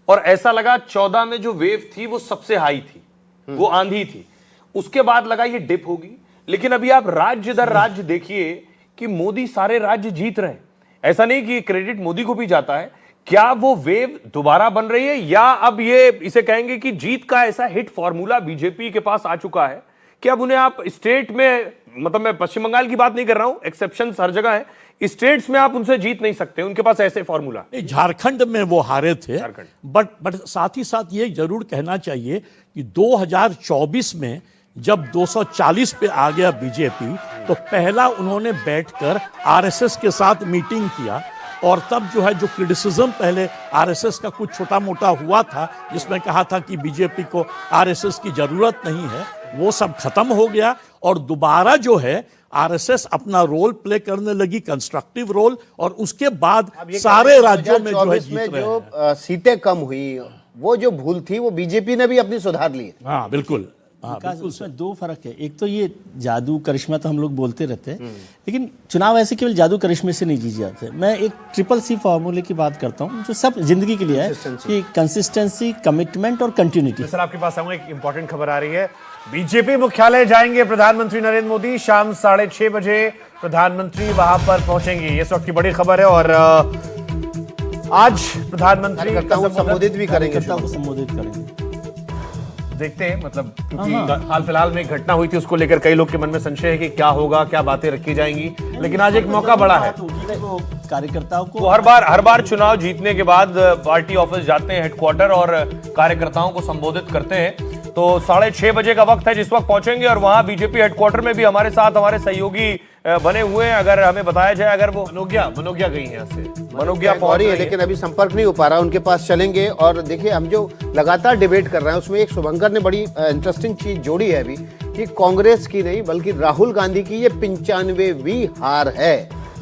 और ऐसा लगा 14 में जो वेव थी वो सबसे हाई थी, वो आंधी थी, उसके बाद लगा ये डिप होगी। लेकिन अभी आप राज्य दर राज्य देखिए कि मोदी सारे राज्य जीत रहे हैं। ऐसा नहीं कि क्रेडिट मोदी को भी जाता है। क्या वो वेव दोबारा बन रही है, या अब ये इसे कहेंगे कि जीत का ऐसा हिट फॉर्मूला बीजेपी के पास आ चुका है कि अब उन्हें आप स्टेट में, मतलब मैं पश्चिम बंगाल की बात नहीं कर रहा हूं, एक्सेप्शन हर जगह है, स्टेट्स में आप उनसे जीत नहीं सकते, उनके पास ऐसे फॉर्मूला। झारखंड में वो हारे थे, बट साथ ही साथ ये जरूर कहना चाहिए कि 2024 में जब 240 पे आ गया बीजेपी, तो पहला उन्होंने बैठकर आरएसएस के साथ मीटिंग किया और तब जो है जो क्रिटिसिज्म पहले आरएसएस का कुछ छोटा मोटा हुआ था, जिसमें कहा था कि बीजेपी को आरएसएस की जरूरत नहीं है, वो सब खत्म हो गया और दोबारा जो है आरएसएस अपना रोल प्ले करने लगी, कंस्ट्रक्टिव रोल, और उसके बाद सारे राज्यों में जो है जीत रहे हैं। जो सीटें कम हुई, वो जो भूल थी वो बीजेपी ने भी अपनी सुधार ली। हाँ बिल्कुल। उसमें दो फर्क है। एक तो ये जादू करिश्मा तो हम लोग बोलते रहते हैं, लेकिन चुनाव ऐसे केवल जादू करिश्मे से नहीं जीते जाते। मैं एक CCC फॉर्मूले की बात करता हूँ जो सब जिंदगी के लिए है कि कंसिस्टेंसी, कमिटमेंट और कंटिन्यूटी। सर आपके पास आऊंगा, एक इंपॉर्टेंट खबर आ रही है। बीजेपी मुख्यालय जाएंगे प्रधानमंत्री नरेंद्र मोदी, शाम 6:30 बजे प्रधानमंत्री वहां पर पहुंचेंगे, ये इस वक्त की बड़ी खबर है। और आज प्रधानमंत्री संबोधित भी करेंगे, संबोधित करेंगे। देखते हैं, मतलब क्योंकि हाल फिलहाल में एक घटना हुई थी, उसको लेकर कई लोग के मन में संशय है कि क्या होगा, क्या बातें रखी जाएंगी, लेकिन आज एक मौका बड़ा है। कार्यकर्ताओं को वो हर बार चुनाव जीतने के बाद पार्टी ऑफिस जाते हैं, हेडक्वार्टर, और कार्यकर्ताओं को संबोधित करते हैं। तो 6:30 बजे का वक्त है जिस वक्त पहुंचेंगे, और वहां बीजेपी हेडक्वार्टर में भी हमारे साथ हमारे सहयोगी बने हुए हैं। अगर हमें बताया जाए, अगर वो मनोज्ञा गई है यहाँ से, मनोज्ञा पहुंच रही है, लेकिन अभी संपर्क नहीं हो पा रहा, उनके पास चलेंगे। और देखिए, हम जो लगातार डिबेट कर रहे हैं उसमें एक शुभंकर ने बड़ी इंटरेस्टिंग चीज जोड़ी है अभी, कि कांग्रेस की नहीं बल्कि राहुल गांधी की ये 95वीं हार है।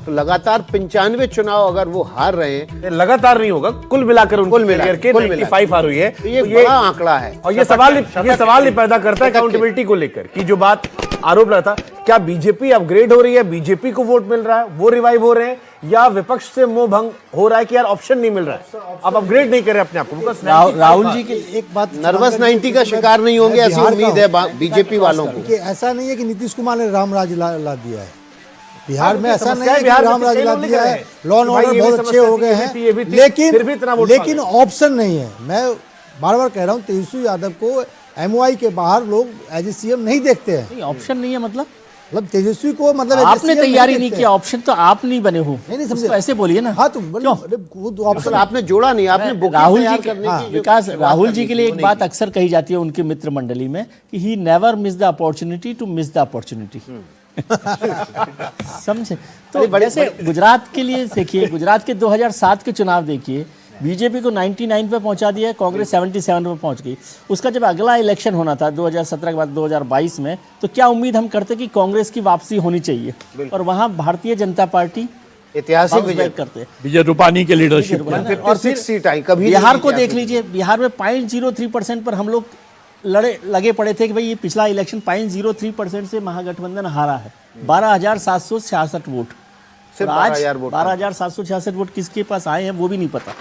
तो लगातार 95 चुनाव अगर वो हार रहे हैं, लगातार नहीं होगा, कुल मिलाकर उनके करियर के 95 हार हुई है, तो ये बड़ा आंकड़ा है। और ये सवाल ही पैदा करता है अकाउंटेबिलिटी को लेकर, कि जो बात आरोप लगा था, क्या बीजेपी अपग्रेड हो रही है, बीजेपी को वोट मिल रहा है, वो रिवाइव हो रहे हैं, या विपक्ष से मोह भंग हो रहा है कि यार ऑप्शन नहीं मिल रहा है, अब अपग्रेड नहीं करे अपने आप को। राहुल जी के एक बात, नर्वस 90 का शिकार नहीं होंगे, ऐसी उम्मीद है बीजेपी वालों को। कि ऐसा नहीं है कि नीतीश कुमार ने रामराज ला दिया है बिहार में, ऐसा नहीं है कि रामराज ला दिया है, लॉ एंड ऑर्डर बहुत अच्छे हो गए हैं, लेकिन ऑप्शन नहीं है। मैं बार बार कह रहा हूँ, तेजस्वी यादव को MOI के बाहर लोग एज ए CM नहीं देखते हैं। ऑप्शन नहीं है मतलब तेजस्वी को, मतलब आपने तैयारी नहीं किया, ऑप्शन तो आप नहीं बने हो, नहीं समझे, ऐसे बोलिए ना। हाँ, तो ऑप्शन आपने जोड़ा नहीं, आपने राहुल जी के विकास, राहुल जी के लिए एक बात अक्सर कही जाती है उनके मित्र मंडली में कि he never miss the opportunity to miss the opportunity. समझे? तो जैसे गुजरात के लिए देखिए, गुजरात के 2007 के चुनाव देखिए, बीजेपी को 99 पे पहुंचा दिया, कांग्रेस 77 पे पहुंच गई। उसका जब अगला इलेक्शन होना था 2017 के बाद 2022 में, तो क्या उम्मीद हम करते कि कांग्रेस की वापसी होनी चाहिए, और वहां भारतीय जनता पार्टी ऐतिहासिक विजय करते। विजय रूपानी के लीडरशिप में। और फिर सीट आई, कभी बिहार को देख लीजिए, बिहार में 0.03% पर हम लोग लगे पड़े थे कि भाई ये पिछला इलेक्शन 0.03% से महागठबंधन हारा है। 12,766 वोट, सिर्फ और आज 12,000 वोट 12,766 वोट किसके पास आए हैं वो भी नहीं पता।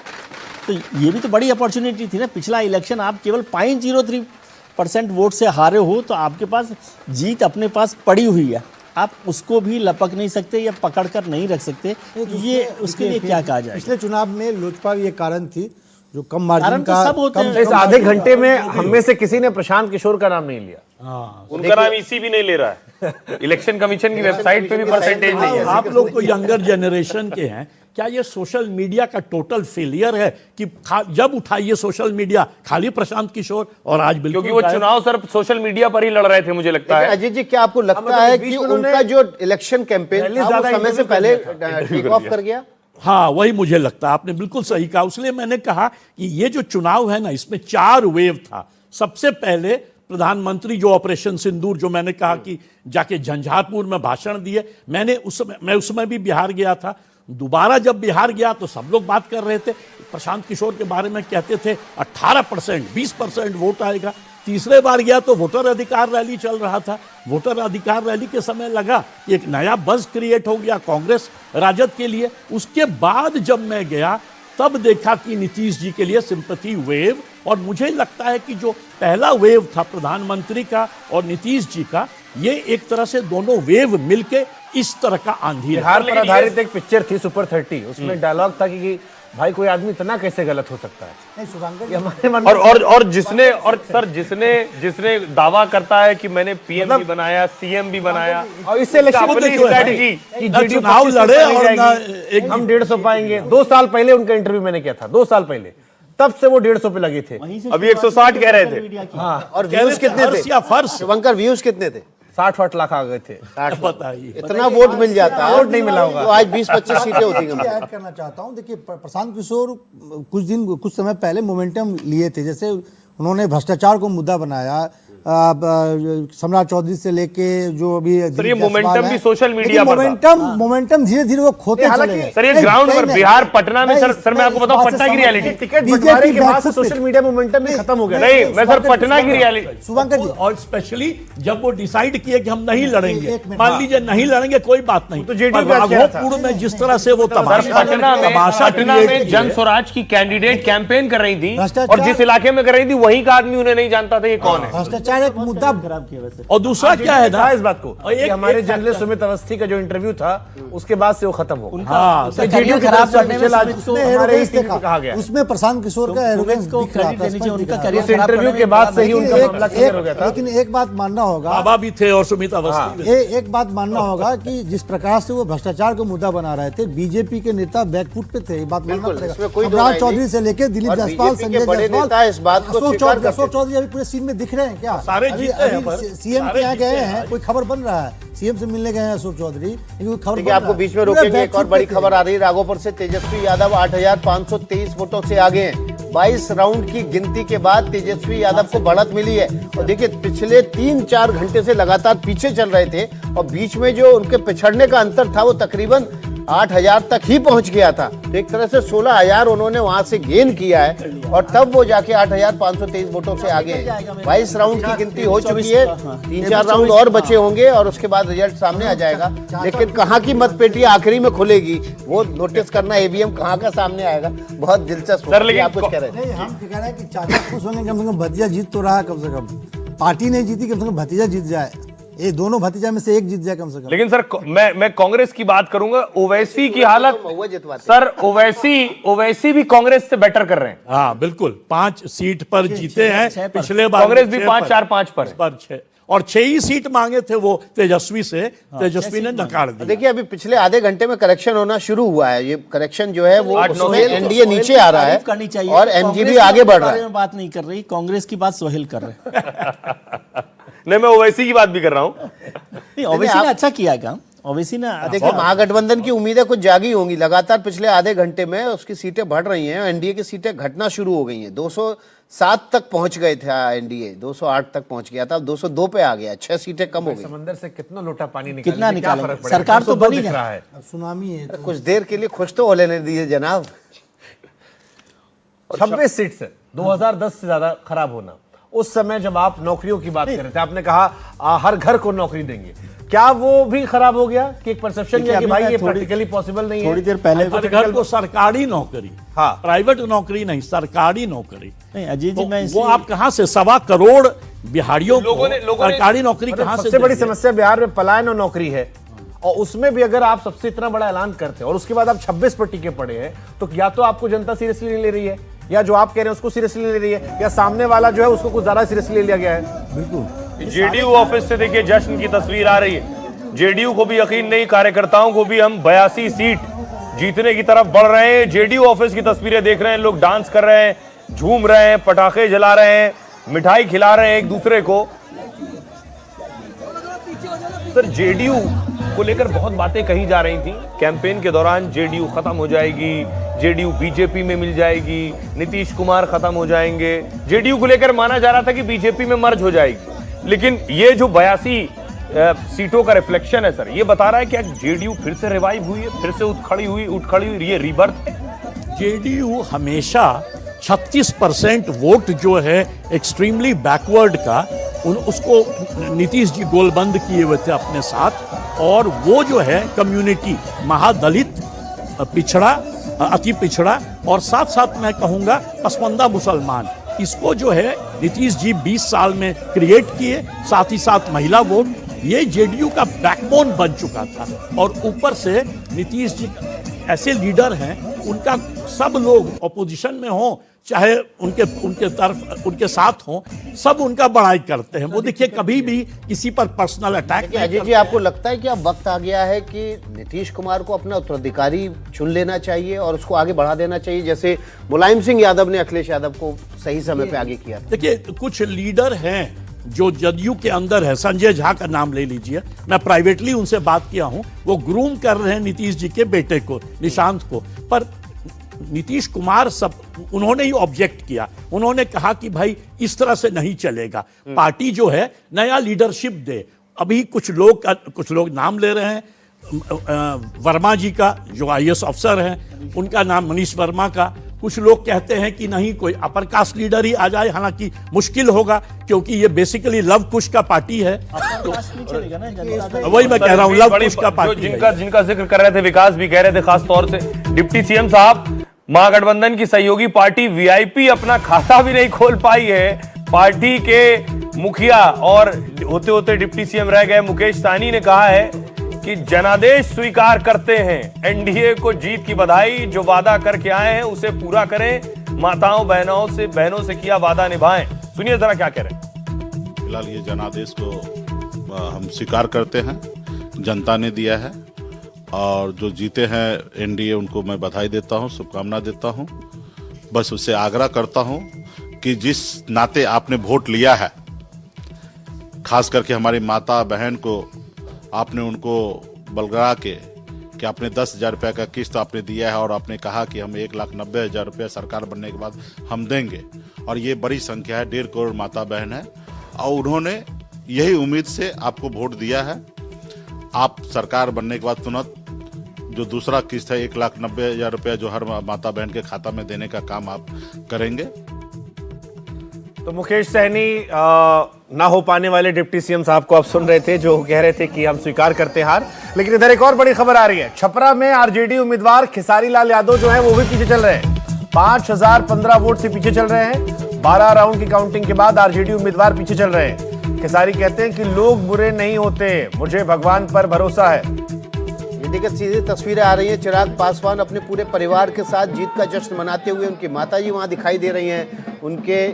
तो ये भी तो बड़ी अपॉर्चुनिटी थी ना। पिछला इलेक्शन आप केवल 0.03% वोट से हारे हो, तो आपके पास जीत अपने पास पड़ी हुई है, आप उसको भी लपक नहीं सकते या पकड़ कर नहीं रख सकते। ये उसके लिए क्या कहा जाए? पिछले चुनाव में लोजपा ये कारण थी जो कम मार्जिन कारण तो का सब होते हैं। इस आधे घंटे में हम में से किसी ने प्रशांत किशोर का नाम नहीं लिया। उनका नाम इसी भी नहीं ले रहा है। इलेक्शन कमीशन की वेबसाइट पे भी परसेंटेज नहीं है। आप लोग को यंगर जनरेशन के हैं, क्या ये सोशल मीडिया का टोटल फेलियर है कि जब उठाइए सोशल मीडिया खाली प्रशांत किशोर, और आज बिल्कुल क्योंकि वो चुनाव सर सोशल मीडिया पर ही लड़ रहे थे, मुझे लगता है। अजीत जी, क्या आपको लगता है कि उनका जो इलेक्शन कैंपेन था वो समय से पहले टेक ऑफ कर गया? हाँ, वही मुझे लगता है, आपने बिल्कुल सही कहा। इसलिए मैंने कहा कि ये जो चुनाव है ना, इसमें 4 वेव था। सबसे पहले प्रधानमंत्री जो ऑपरेशन सिंदूर, जो मैंने कहा कि जाके झंझारपुर में भाषण दिए, मैं उसमें भी बिहार गया था। दोबारा जब बिहार गया तो सब लोग बात कर रहे थे, प्रशांत किशोर के बारे में कहते थे 18%, 20% वोट आएगा। तीसरे बार गया तो वोटर अधिकार रैली चल रहा था। वोटर अधिकार रैली के समय लगा एक नया बज़ क्रिएट हो गया कांग्रेस राजद के लिए। उसके बाद जब मैं गया तब देखा कि नीतीश जी के लिए सिंपैथी वेव, और मुझे लगता है कि जो पहला वेव था प्रधानमंत्री का और नीतीश जी का, ये एक तरह से दोनों वेव मिलके इस तरह का आंधी। बिहार पर आधारित एक पिक्चर थी सुपर 30, उसमें डायलॉग था कि भाई कोई आदमी इतना कैसे गलत हो सकता है। नहीं, शुभांकर, हमारे मन और जिसने दावा करता है कि मैंने पीएम भी बनाया, सीएम भी बनाया, और इससे इलेक्शन स्ट्रैटेजी कि चुनाव लड़े और हम 150 पाएंगे। 2 साल पहले उनका इंटरव्यू मैंने किया था, 2 साल पहले, तब से वो 150 पे लगे थे। अभी 160 कह रहे थे। हाँ, और व्यूज कितने थे? फर्श शिवंकर, व्यूज कितने थे? 60 लाख आ गए थे। बताइए, इतना वोट मिल जाता है, वोट नहीं मिला होगा तो आज 20-25 सीटें होती हैं। ऐड करना चाहता हूं। देखिए, प्रशांत किशोर कुछ समय पहले मोमेंटम लिए थे। जैसे उन्होंने भ्रष्टाचार को मुद्दा बनाया, सम्राट चौधरी से लेके जो अभी सर ये मोमेंटम भी सोशल मीडिया पर मोमेंटम धीरे धीरे वो खोते चले गए। सर ये ग्राउंड पर बिहार पटना में सर मैं आपको बताऊं पटना की रियलिटी, टिकट बंटवारे के बाद से सोशल मीडिया मोमेंटम भी खत्म हो गया। नहीं, मैं सर पटना की रियलिटी, शुभंकर जी, और स्पेशली जब वो डिसाइड किए कि हम नहीं लड़ेंगे, मान लीजिए नहीं लड़ेंगे कोई बात नहीं, तो जेडीयू पर राघोपुर में जिस तरह से वो पटना में जन स्वराज की कैंडिडेट कैंपेन कर रही थी, और जिस इलाके में कर रही थी वहीं का आदमी उन्हें नहीं जानता था ये कौन है। भ्रष्टाचार एक मुद्दा खराब किया वैसे। और दूसरा क्या है ना, इस बात को कि हमारे जर्नलिस्ट सुमित अवस्थी का जो इंटरव्यू था उसके बाद से वो खत्म हो गया। हाँ, करियर खराब करने में कहा गया, उसमें प्रशांत किशोर का एरोगेंस को दिख रहा क्रेडिट था, देनी चाहिए। उनका स्पष्ट करियर उस खराब इंटरव्यू करने के में बाद से ही लेकिन उनका मामला क्लियर हो गया था। लेकिन एक बात मानना होगा, बाबा भी थे और सुमित अवस्थी भी। एक बात मानना होगा कि जिस प्रकार से वो भ्रष्टाचार को मुद्दा बना रहे थे, बीजेपी के नेता बैकफुट पे थे, ये बात मानना इसमें पड़ेगा। कोई दो सम्राट राय चौधरी नहीं। से लेकर दिलीप और जायसवाल, बीजेपी के संजय बड़े जायसवाल, नेता इस बात को स्वीकार करते अशोक चौधरी अभी पूरे सीन में दिख रहे हैं क्या? सारे जीते हैं पर। सीएम के यहाँ गए हैं, कोई खबर बन रहा है, सीएम से मिलने गए हैं अशोक चौधरी, लेकिन कोई खबर देखिए, आपको बीच में रोकेंगे, एक और बड़ी खबर आ रही है। राघोपुर से तेजस्वी यादव 8,523 वोटों से आगे हैं। 22 राउंड की गिनती के बाद तेजस्वी यादव को बढ़त मिली है। और देखिए, पिछले 3-4 घंटे से लगातार पीछे चल रहे थे, और बीच में जो उनके पिछड़ने का अंतर था वो तकरीबन 8,000 तक ही पहुंच गया था। तो एक तरह से 16,000 उन्होंने वहां से गेन किया है, और तब वो जाके 8,523 वोटों से आगे हैं। 22 राउंड की गिनती हो चुकी है, 3-4 राउंड और बचे होंगे और उसके बाद रिजल्ट सामने आ जाएगा। लेकिन कहाँ की मतपेटी आखिरी में खुलेगी वो नोटिस करना, ईवीएम कहाँ का सामने आएगा, बहुत दिलचस्प। सर, लेकिन आप कुछ कह रहे थे? नहीं, हम कह रहे हैं कि चाचा खुश होंगे, कम से कम भतीजा जीत तो रहा, कम से कम पार्टी नहीं जीती, कम से कम भतीजा जीत जाए, ये दोनों भतीजा में से एक जीत जाए कम से कम। लेकिन सर मैं कांग्रेस की बात करूंगा, ओवैसी की हालत सर, ओवैसी भी कांग्रेस से बेटर कर रहे हैं। हाँ बिल्कुल, 5 सीट पर जीते हैं पिछले बार। कांग्रेस भी 5-4-5 पर 6 और 6 ही सीट मांगे थे वो तेजस्वी से, तेजस्वी ने नकार दिया। देखिए, अभी पिछले आधे घंटे में करेक्शन होना शुरू हुआ है। ये करेक्शन जो है वो उसमें एनडीए नीचे आ रहा है करनी चाहिए, और एमजीबी आगे बढ़ रहा है। बात नहीं कर रही, कांग्रेस की बात सोहेल कर रहे हैं। नहीं, मैं ओवैसी की बात भी कर रहा हूं। नहीं, ओवैसी ने अच्छा किया काम, ओवैसी ने देखिए महागठबंधन की उम्मीदें कुछ जागी होंगी। लगातार पिछले आधे घंटे में उसकी सीटें बढ़ रही हैं, एनडीए की सीटें घटना शुरू हो गई हैं। 207 तक पहुंच गए थे एनडीए, 208 तक पहुंच गया था, अब 202 पे आ गया, 6 सीटें कम हो गई। समंदर से कितना लोटा पानी निकाले, कितना क्या निकालेंगे? फर्क पड़ेगा? सरकार तो बनी दिख रहा है। अब सुनामी है तो कुछ देर के लिए खुश तो हो लेने दीजिए जनाब। 26 सीट से 2010 से ज्यादा खराब होना। उस समय जब आप नौकरियों की बात कर रहे थे, आपने कहा हर घर को नौकरी देंगे, क्या वो भी खराब हो गया कि एक परसेप्शन है कि भाई ये प्रैक्टिकली पॉसिबल नहीं है? थोड़ी देर पहले हर घर को सरकारी नौकरी, हाँ। प्राइवेट नौकरी नहीं, सरकारी नौकरी। नहीं अजीत जी, तो मैं वो आप कहां से 2.25 करोड़ बिहारियों लोगों को ने सरकारी नौकरी कहां से सबसे बड़ी देंगे? समस्या बिहार में पलायन और नौकरी है, और उसमें भी अगर आप सबसे इतना बड़ा ऐलान करते हैं और उसके बाद आप 26 पर टिके पड़े हैं, तो या तो आपको जनता सीरियसली नहीं ले रही है, या जो आप कह रहे हैं उसको सीरियसली ले रही है, या सामने वाला जो है उसको कुछ ज्यादा सीरियसली ले लिया गया है। बिल्कुल जेडीयू ऑफिस से देखिए जश्न की तस्वीर आ रही है। जेडीयू को भी यकीन नहीं, कार्यकर्ताओं को भी हम 82 सीट जीतने की तरफ बढ़ रहे हैं। जेडीयू ऑफिस की तस्वीरें देख रहे हैं, लोग डांस कर रहे हैं, झूम रहे हैं, पटाखे जला रहे हैं, मिठाई खिला रहे हैं एक दूसरे को। सर, जेडीयू को लेकर बहुत बातें कही जा रही थी कैंपेन के दौरान। जेडीयू खत्म हो जाएगी, जेडीयू बीजेपी में मिल जाएगी, नीतीश कुमार खत्म हो जाएंगे। जेडीयू को लेकर माना जा रहा था कि बीजेपी में मर्ज हो जाएगी, लेकिन ये जो 82 सीटों का रिफ्लेक्शन है सर, ये बता रहा है कि जेडीयू फिर से रिवाइव हुई है, फिर से उठ खड़ी हुई, ये रीबर्थ है। जेडीयू हमेशा 36% वोट जो है एक्सट्रीमली बैकवर्ड का, उसको नीतीश जी गोलबंद किए हुए थे अपने साथ, और वो जो है कम्युनिटी महादलित, पिछड़ा, अति पिछड़ा, और साथ साथ मैं कहूँगा पसमानदा मुसलमान, इसको जो है नीतीश जी 20 साल में क्रिएट किए। साथ ही साथ महिला वोट, ये जेडीयू का बैकबोन बन चुका था। और ऊपर से नीतीश जी ऐसे लीडर हैं, उनका सब लोग अपोजिशन में हो चाहे उनके साथ हो, सब उनका बड़ाई करते हैं। वो देखिए कभी भी किसी पर पर्सनल अटैक नहीं अजय जी, आपको लगता है कि अब वक्त आ गया है कि नीतीश कुमार को अपना उत्तराधिकारी चुन लेना चाहिए और उसको आगे बढ़ा देना चाहिए, जैसे मुलायम सिंह यादव ने अखिलेश यादव को सही समय पे आगे किया था? देखिए कुछ लीडर हैं जो जदयू के अंदर है, संजय झा का नाम ले लीजिए, मैं प्राइवेटली उनसे बात किया हूं, वो ग्रूम कर रहे हैं नीतीश जी के बेटे को, निशांत को। पर नीतीश कुमार सब उन्होंने ही ऑब्जेक्ट किया, उन्होंने कहा कि भाई इस तरह से नहीं चलेगा, पार्टी जो है नया लीडरशिप दे। अभी कुछ लोग नाम ले रहे हैं, वर्मा जी का जो आईएएस अफसर हैं, उनका नाम मनीष वर्मा का। कुछ लोग कहते हैं कि नहीं, कोई अपर कास्ट लीडर ही आ जाए, हालांकि मुश्किल होगा क्योंकि ये बेसिकली लव कुश का पार्टी है। वही मैं कह रहा हूँ, लव कुश का पार्टी है। जिनका जिक्र कर रहे थे, विकास भी कह रहे थे, खास तौर से डिप्टी सीएम साहब, महागठबंधन की सहयोगी पार्टी वीआईपी अपना खाता भी नहीं खोल पाई है। पार्टी के मुखिया और होते होते डिप्टी सीएम रह गए मुकेश सहनी ने कहा है कि जनादेश स्वीकार करते हैं, एनडीए को जीत की बधाई, जो वादा करके आए हैं उसे पूरा करें, माताओं बहनों से किया वादा निभाएं। सुनिए जरा क्या कह रहे हैं। फिलहाल ये जनादेश को हम स्वीकार करते हैं, जनता ने दिया है, और जो जीते हैं एनडीए उनको मैं बधाई देता हूं, शुभकामना देता हूं। बस उससे आग्रह करता हूं कि जिस नाते आपने वोट लिया है, खास करके हमारी माता बहन को आपने उनको बलगरा के कि आपने 10,000 रुपये का किस्त आपने दिया है, और आपने कहा कि हम 1,90,000 रुपये सरकार बनने के बाद हम देंगे, और ये बड़ी संख्या है, 1.5 करोड़ माता बहन है, और उन्होंने यही उम्मीद से आपको वोट दिया है। आप सरकार बनने के बाद तुरंत जो दूसरा किस्त है 1,90,000 रुपये जो हर माता बहन के खाता में देने का काम आप करेंगे। तो मुकेश सहनी ना हो पाने वाले डिप्टी सीएम साहब को आप सुन रहे थे, जो कह रहे थे कि हम स्वीकार करते हार। लेकिन इधर एक और बड़ी खबर आ रही है, छपरा में आरजेडी उम्मीदवार खेसारी लाल यादव जो है वो भी पीछे चल रहे हैं, 5,015 वोट से पीछे चल रहे हैं। 12 राउंड की काउंटिंग के बाद आरजेडी उम्मीदवार पीछे चल रहे हैं। खेसारी कहते हैं कि लोग बुरे नहीं होते, मुझे भगवान पर भरोसा है। ये देखिए सीधी तस्वीरें आ रही हैं, चिराग पासवान अपने पूरे परिवार के साथ जीत का जश्न मनाते हुए, उनकी माताजी वहां दिखाई दे रही हैं, उनके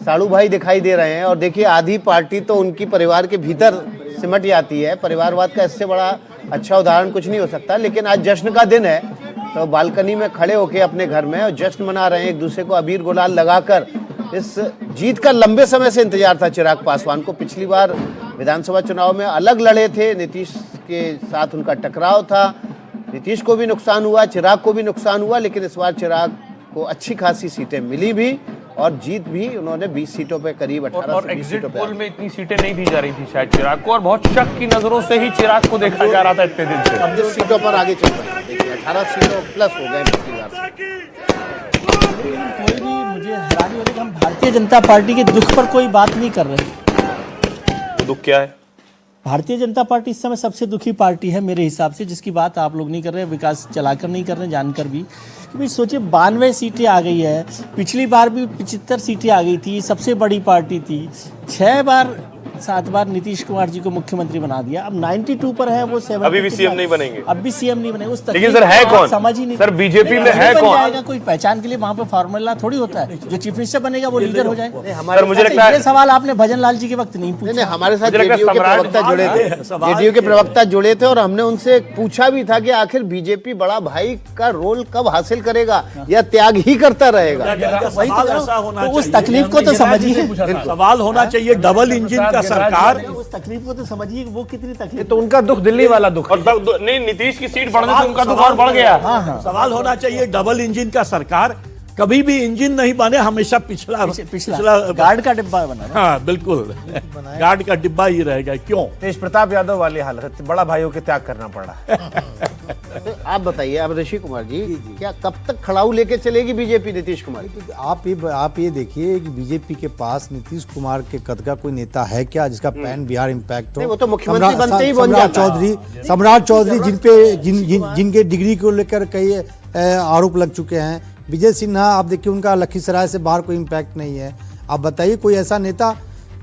साड़ू भाई दिखाई दे रहे हैं, और देखिए आधी पार्टी तो उनकी परिवार के भीतर सिमट जाती है। परिवारवाद का इससे बड़ा अच्छा उदाहरण कुछ नहीं हो सकता। लेकिन आज जश्न का दिन है, तो बालकनी में खड़े होकर अपने घर में और जश्न मना रहे हैं, एक दूसरे को अबीर गुलाल लगाकर इस जीत का लंबे समय से इंतजार था चिराग पासवान को। पिछली बार विधानसभा चुनाव में अलग लड़े थे, नीतीश के साथ उनका टकराव था, नीतीश को भी नुकसान हुआ, चिराग को भी नुकसान हुआ, लेकिन इस बार चिराग को अच्छी खासी सीटें मिली भी और जीत भी उन्होंने 20 सीटों पे करीब 18 और से 20 एग्जिट सीटों पे। पोल में इतनी सीटें नहीं दी जा रही थी शायद चिराग को, और बहुत शक की नजरों से ही चिराग को देखा जा रहा था इतने दिन से। अब 10 सीटों पर आगे चल रहे हैं, देखिए 18 सीटों प्लस हो गए पिछली बार से। कोई भी मुझे हैरानी हो रही है कि हम भारतीय जनता पार्टी के दुख पर कोई बात नहीं कर रहे। दुख क्या है? भारतीय जनता पार्टी इस समय सबसे दुखी पार्टी है मेरे हिसाब से, जिसकी बात आप लोग नहीं कर रहे, विकास चलाकर नहीं कर रहे, जानकर भी। कि भाई सोचिए 92 सीटें आ गई है, पिछली बार भी 75 सीटें आ गई थी, सबसे बड़ी पार्टी थी, 7 बार नीतीश कुमार जी को मुख्यमंत्री बना दिया, अब 92 पर है वो 7। अभी भी सीएम नहीं बनेंगे, अब भी सीएम नहीं बनेंगे। उस लेकिन सर है कौन? समझ ही नहीं सर बीजेपी में है कौन? जाएगा कोई पहचान के लिए वहां पर फॉर्मूला थोड़ी होता है, जो चीफ मिनिस्टर बनेगा वो लीडर हो जाए। सर मुझे लगता है ये सवाल आपने भजन लाल जी के वक्त नहीं पूछा। नहीं, हमारे साथ मुझे लगता है जेडीयू के सम्राट प्रवक्ता जुड़े थे, जेडीयू के प्रवक्ता जुड़े थे और हमने उनसे पूछा भी था कि आखिर बीजेपी बड़ा भाई का रोल कब हासिल करेगा या त्याग ही करता रहेगा। वही सवाल तो ऐसा होना तो उस चाहिए। तकलीफ को तो समझिए, सवाल होना चाहिए डबल इंजन का सरकार। उस तकलीफ को तो समझिए वो कितनी तकलीफ। तो उनका दुख दिल्ली वाला दुख और नहीं, नीतीश की सीट बढ़ने से उनका दुख और बढ़ गया। सवाल होना चाहिए डबल इंजन का सरकार। कभी भी इंजन नहीं बने, हमेशा पिछला गार्ड का डिब्बा बना। हाँ बिल्कुल, गार्ड का डिब्बा ही रहेगा। क्यों? तेज प्रताप यादव वाली हालत, बड़ा भाइयों के त्याग करना पड़ा। तो आप बताइए, अब ऋषि कुमार जी क्या कब तक खड़ाऊ लेके चलेगी बीजेपी नीतीश कुमार? आप ये देखिए कि बीजेपी के पास नीतीश कुमार के कद का कोई नेता है क्या जिसका पैन बिहार इम्पैक्ट हो? नहीं, वो तो मुख्यमंत्री बनते ही बन जाता है। सम्राट चौधरी जिनके डिग्री को लेकर कई आरोप लग चुके हैं। विजय सिन्हा आप देखिए, उनका लखीसराय से बाहर कोई इम्पैक्ट नहीं है। आप बताइए कोई ऐसा नेता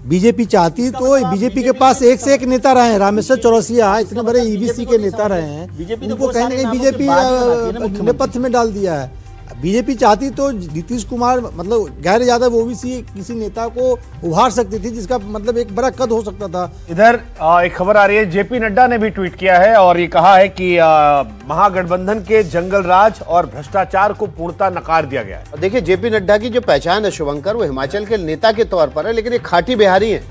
बीजेपी चाहती तो बीजेपी के पास एक से एक नेता रहे हैं। रामेश्वर चौरसिया इतने बड़े ईबीसी के नेता रहे हैं, उनको कहीं ना कहीं बीजेपी नेपथ्य में डाल दिया है। बीजेपी चाहती तो नीतीश कुमार मतलब गैर यादव ओबीसी किसी नेता को उभार सकती थी, जिसका मतलब एक बड़ा कद हो सकता था। इधर एक खबर आ रही है, जेपी नड्डा ने भी ट्वीट किया है और ये कहा है कि महागठबंधन के जंगल राज और भ्रष्टाचार को पूर्णतः नकार दिया गया है। देखिए, जेपी नड्डा की जो पहचान है शुभंकर, वो हिमाचल के नेता के तौर पर है, लेकिन ये खाटी बिहारी है।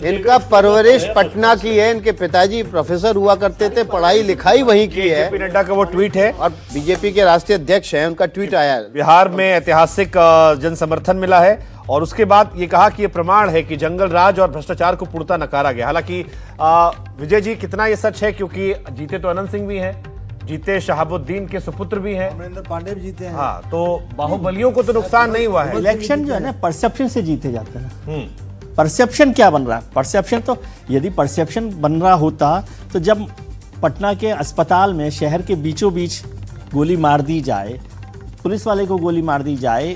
इनका परवरिश पटना की है, इनके पिताजी प्रोफेसर हुआ करते थे, पढ़ाई लिखाई वहीं की है। जेपी नड्डा का वो ट्वीट है और बीजेपी के राष्ट्रीय अध्यक्ष हैं, उनका ट्वीट आया। बिहार में ऐतिहासिक जन समर्थन मिला है और उसके बाद ये कहा कि ये प्रमाण है कि जंगल राज और भ्रष्टाचार को पूर्णतः नकारा गया। हालांकि विजय जी, कितना ये सच है, क्योंकि जीते तो अनंत सिंह भी हैं, जीते शहाबुद्दीन के सुपुत्र भी हैं, अमरिंदर पांडे भी जीते हैं। हाँ, तो बाहुबलियों को तो नुकसान नहीं हुआ है। इलेक्शन जो है ना परसेप्शन से जीते जाते हैं। परसेप्शन क्या बन रहा है? परसेप्शन तो यदि परसेप्शन बन रहा होता तो जब पटना के अस्पताल में शहर के बीचों बीच गोली मार दी जाए, पुलिस वाले को गोली मार दी जाए,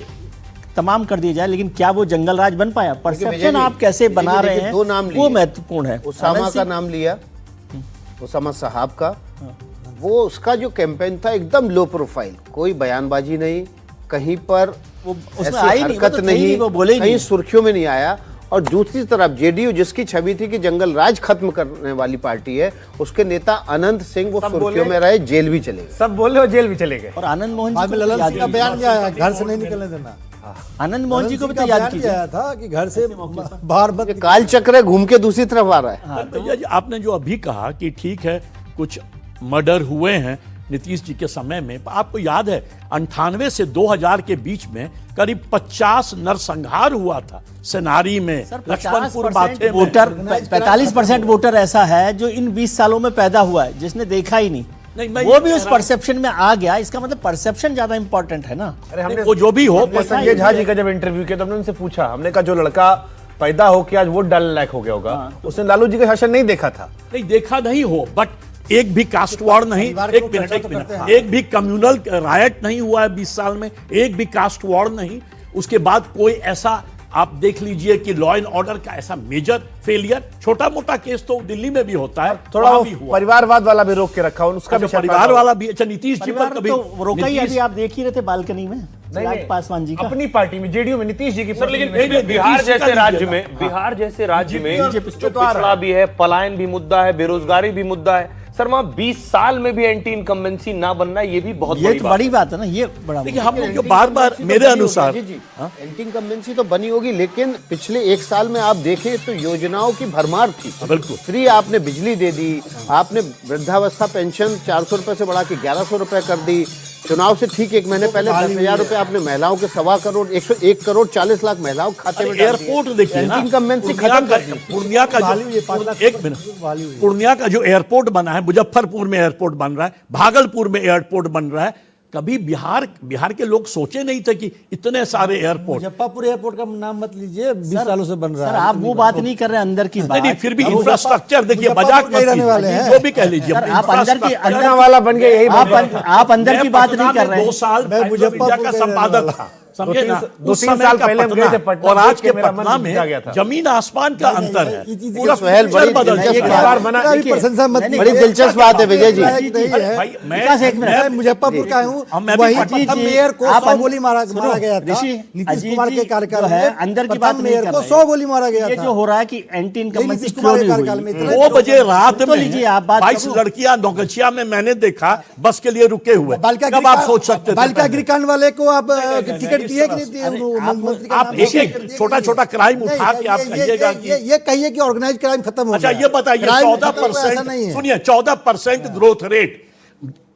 तमाम कर दिया जाए, लेकिन क्या वो जंगल राज बन पाया? परसेप्शन आप कैसे बना रहे हैं, दो नाम वो महत्वपूर्ण है। उसामा का नाम लिया, उसामा साहब का, वो उसका जो कैंपेन था एकदम लो प्रोफाइल, कोई बयानबाजी नहीं, कहीं पर वो उसमें आई नहीं, वो तो थे ही नहीं, वो बोले ही कहीं नहीं। सुर्खियों में नहीं आया। और दूसरी तरफ जेडीयू, जिसकी छवि थी कि जंगल राज खत्म करने वाली पार्टी है, उसके नेता अनंत सिंह वो सुर्खियों में रहे, जेल भी चले गए। सब बोले और जेल भी चले गए। और आनंद मोहन बाद में जी ललन सिंह का बयान क्या है, घर से नहीं निकलने देना। आनंद मोहन जी को भी तो ललन सिंह का याद बयान कीजिए। क्या था कि घर से बाहर मत। काल चक्र घूम के दूसरी तरफ आ रहा है। हाँ, भैया जी, आपने जो अभी कहा कि ठीक है कुछ मर्डर हुए हैं नीतीश जी के समय में, आपको याद है 98 से 2000 के बीच में करीब 50 नरसंहार हुआ था सेनारी में, लक्ष्मणपुर बाथे में। वोटर 45% वोटर ऐसा है जो इन 20 सालों में पैदा हुआ है, जिसने देखा ही नहीं, वो भी उस परसेप्शन में आ गया। इसका मतलब परसेप्शन ज्यादा इंपॉर्टेंट है ना। अरे हमने वो जो भी हो, संजय झा जी का जब इंटरव्यू किया तो हमने उनसे पूछा, हमने कहा जो लड़का पैदा हो के आज वोट डालने लायक हो गया होगा, उसने लालू जी का शासन नहीं देखा था। नहीं देखा नहीं हो, बट एक भी कास्ट वॉर नहीं, एक मिनट, एक भी कम्युनल रायट नहीं हुआ है 20 साल में, एक भी कास्ट वॉर नहीं। उसके बाद कोई ऐसा आप देख लीजिए कि लॉ एंड ऑर्डर का ऐसा मेजर फेलियर, छोटा मोटा केस तो दिल्ली में भी होता है, थोड़ा वहाँ भी हुआ। परिवारवाद वाला भी रोक के रखा, उसका भी परिवार वाला भी। अच्छा, नीतीश जी पर कभी तो रोका ही, अभी आप देख ही रहे थे बालकनी में चिराग पासवान जी का। अपनी पार्टी में जेडीयू में नीतीश जी की सर, लेकिन पार्टी में। बिहार जैसे राज्य में, बिहार जैसे राज्य में जो पिछड़ा भी है, पलायन भी मुद्दा है, बेरोजगारी भी मुद्दा है, शर्मा 20 साल में भी एंटी इनकम्बेंसी ना बनना, ये भी बहुत ये तो बड़ी बात है ना, ये बड़ा देखिए हम लोग जो बार बार मेरे अनुसार एंटी इनकम्बेंसी तो बनी होगी, लेकिन पिछले एक साल में आप देखें तो योजनाओं की भरमार थी। बिल्कुल। फ्री आपने बिजली दे दी, आपने वृद्धावस्था पेंशन 400 रुपए से बढ़ा के 1100 रुपए कर दी, चुनाव से ठीक एक महीने पहले 10,000 रुपए आपने महिलाओं के 1.25 करोड़ 101 करोड़ 40 लाख महिलाओं के खाते में डाल दिए। एयरपोर्ट देखिए ना, एंटी इनकम्बेंसी खत्म कर दी। पूर्णिया का जो एक मिनट, पूर्णिया का जो एयरपोर्ट बना है, मुजफ्फरपुर में एयरपोर्ट बन रहा है, भागलपुर में एयरपोर्ट बन रहा है, कभी बिहार के लोग सोचे नहीं थे कि इतने सारे एयरपोर्ट। मुजफ्फरपुर एयरपोर्ट का नाम मत लीजिए, 20 सालों से बन रहा है। आप वो बात नहीं कर रहे अंदर की बात। नहीं, फिर भी इंफ्रास्ट्रक्चर देखिए, मजाक मत कीजिए, वो भी कह लीजिए। आप अंदर की अंदर वाला बन गया, यही आप अंदर की बात नहीं कर रहे। 2 साल मुजफ्फरपुर का संपादक था, समझे ना। 2-3 साल पहले हम गए थे पटना, और आज के मेरा मन पटना जा गया था। में जमीन आसमान का अंतर है, पूरा सुहेल, बड़ी बदल दिलचस्प जाएगा। बात बना प्रशंसा मत कीजिए। बड़ी दिलचस्प बात है विजय जी। भाई मैं मुजफ्फरपुर का हूँ, वही प्रथम मेयर को 100 गोली मारा गया था। नीतीश कुमार के कार्यकाल में अंदर की बात मेयर को 100 गोली मारा गया ये था। जो हो रहा है कि एंटी इनकम्बेंसी नीतीश क्यों कुमार के नहीं कार्यकाल में हुई? इतना 2 बजे रात तो लीजिए, आप में बात 22 करो। लड़कियां नौगछिया में मैंने देखा बस के लिए रुके हुए। बालिका कब आप सोच सकते थे? बालिका गृहकांड वाले को आप टिकट दिए कि नहीं दिए? मंत्री का आप नाम एक दिए एक कि नहीं? छोटा क्राइम नहीं, उठा के आप कहिएगा कि ये कहिए कि ऑर्गेनाइज क्राइम खत्म हो अच्छा गया। ये बताइए, क्राइम खत्म हुआ, ऐसा 14%, नहीं है। सुनिए 14% ग्रोथ रेट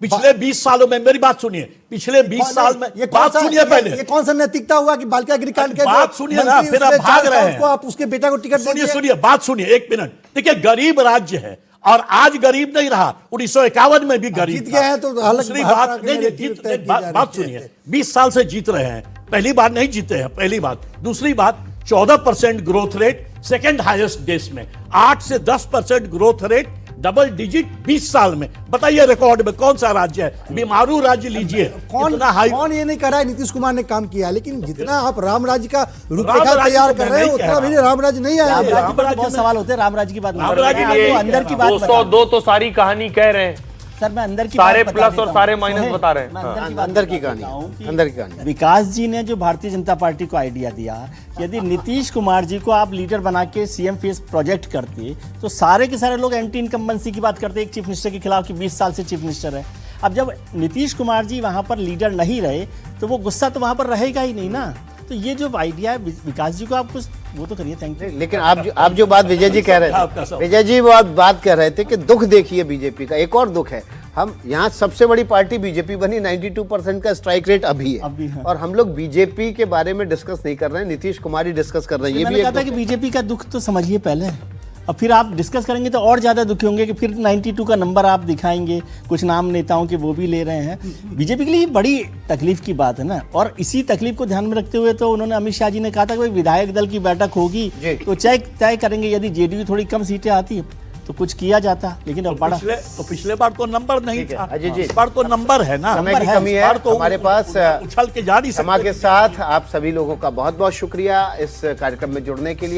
पिछले 20 सालों में, मेरी बात सुनिए, पिछले 20 साल में, ये कौन बात सा सुनिए पहले, ये कौन सा नैतिकता हुआ कि बालिका गृहकांड के बात सुनिए ना, फिर आप भाग रहे हैं। आप उसके बेटा को टिकट सुनिए दीजिए। सुनिए, बात सुनिए 1 मिनट। देखिए गरीब राज्य है और आज गरीब नहीं रहा, 1951 में भी गरीब जीत गए हैं तो अलग दूसरी बात बात, है, नहीं बात सुनिए, 20 साल से जीत रहे हैं, पहली बार नहीं जीते हैं, पहली बात। दूसरी बात, 14% ग्रोथ रेट, सेकंड हाईएस्ट देश में। 8 से 10% ग्रोथ रेट, डबल डिजिट 20 साल में। बताइए रिकॉर्ड में कौन सा राज्य है? बीमारू राज्य लीजिए, कौन ये नहीं कर रहा है? नीतीश कुमार ने काम किया, लेकिन जितना आप राम राज्य का रूपरेखा तैयार कर रहे हैं उतना भी राम राज्य नहीं आया। राम राज्य पर बहुत सवाल होते हैं, राम राज्य की बात नहीं राम कर रहे राज्य हैं। लिए आपको अंदर की बात 202 तो सारी कहानी कह रहे हैं, सर, मैं अंदर की सारे बात बता प्लस और देता सारे हूं। माइनस सुहेल, बता रहे हैं। मैं हाँ। अंदर की कहानी, बताऊं कि अंदर की कहानी। विकास जी ने जो भारतीय जनता पार्टी को आइडिया दिया, यदि नीतीश कुमार जी को आप लीडर बना के सीएम फेस प्रोजेक्ट करते तो सारे के सारे लोग एंटी इनकम्बेंसी की बात करते, एक चीफ मिनिस्टर के खिलाफ कि 20 साल से चीफ मिनिस्टर है। अब जब नीतीश कुमार जी वहां पर लीडर नहीं रहे तो वो गुस्सा तो वहां पर रहेगा ही नहीं ना। तो ये जो आइडिया है विकास जी को आप कुछ वो तो करिए। Thank you. लेकिन आप जो बात विजय जी कह रहे थे, विजय जी वो आप बात कह रहे थे कि दुख देखिए बीजेपी का, एक और दुख है, हम यहाँ सबसे बड़ी पार्टी बीजेपी बनी, 92% का स्ट्राइक रेट अभी है, और हम लोग बीजेपी के बारे में डिस्कस नहीं कर रहे हैं, नीतीश कुमार ही डिस्कस कर रहे हैं। ये भी मैंने कहा था कि बीजेपी का दुख तो समझिए पहले, और फिर आप डिस्कस करेंगे तो और ज़्यादा दुखी होंगे कि फिर 92 का नंबर आप दिखाएंगे, कुछ नाम नेताओं के वो भी ले रहे हैं। बीजेपी के लिए बड़ी तकलीफ की बात है ना, और इसी तकलीफ को ध्यान में रखते हुए तो उन्होंने अमित शाह जी ने कहा था कि विधायक दल की बैठक होगी तो तय करेंगे, यदि जेडीयू थोड़ी कम सीटें आती तो कुछ किया जाता, लेकिन अब बड़ा पिछले बार तो नंबर नहीं था, अजय जी, इस बार तो नंबर है ना, समय की कमी है तो हमारे पास। उछल के जा नहीं सकते। के साथ आप सभी लोगों का बहुत बहुत शुक्रिया इस कार्यक्रम में जुड़ने के लिए।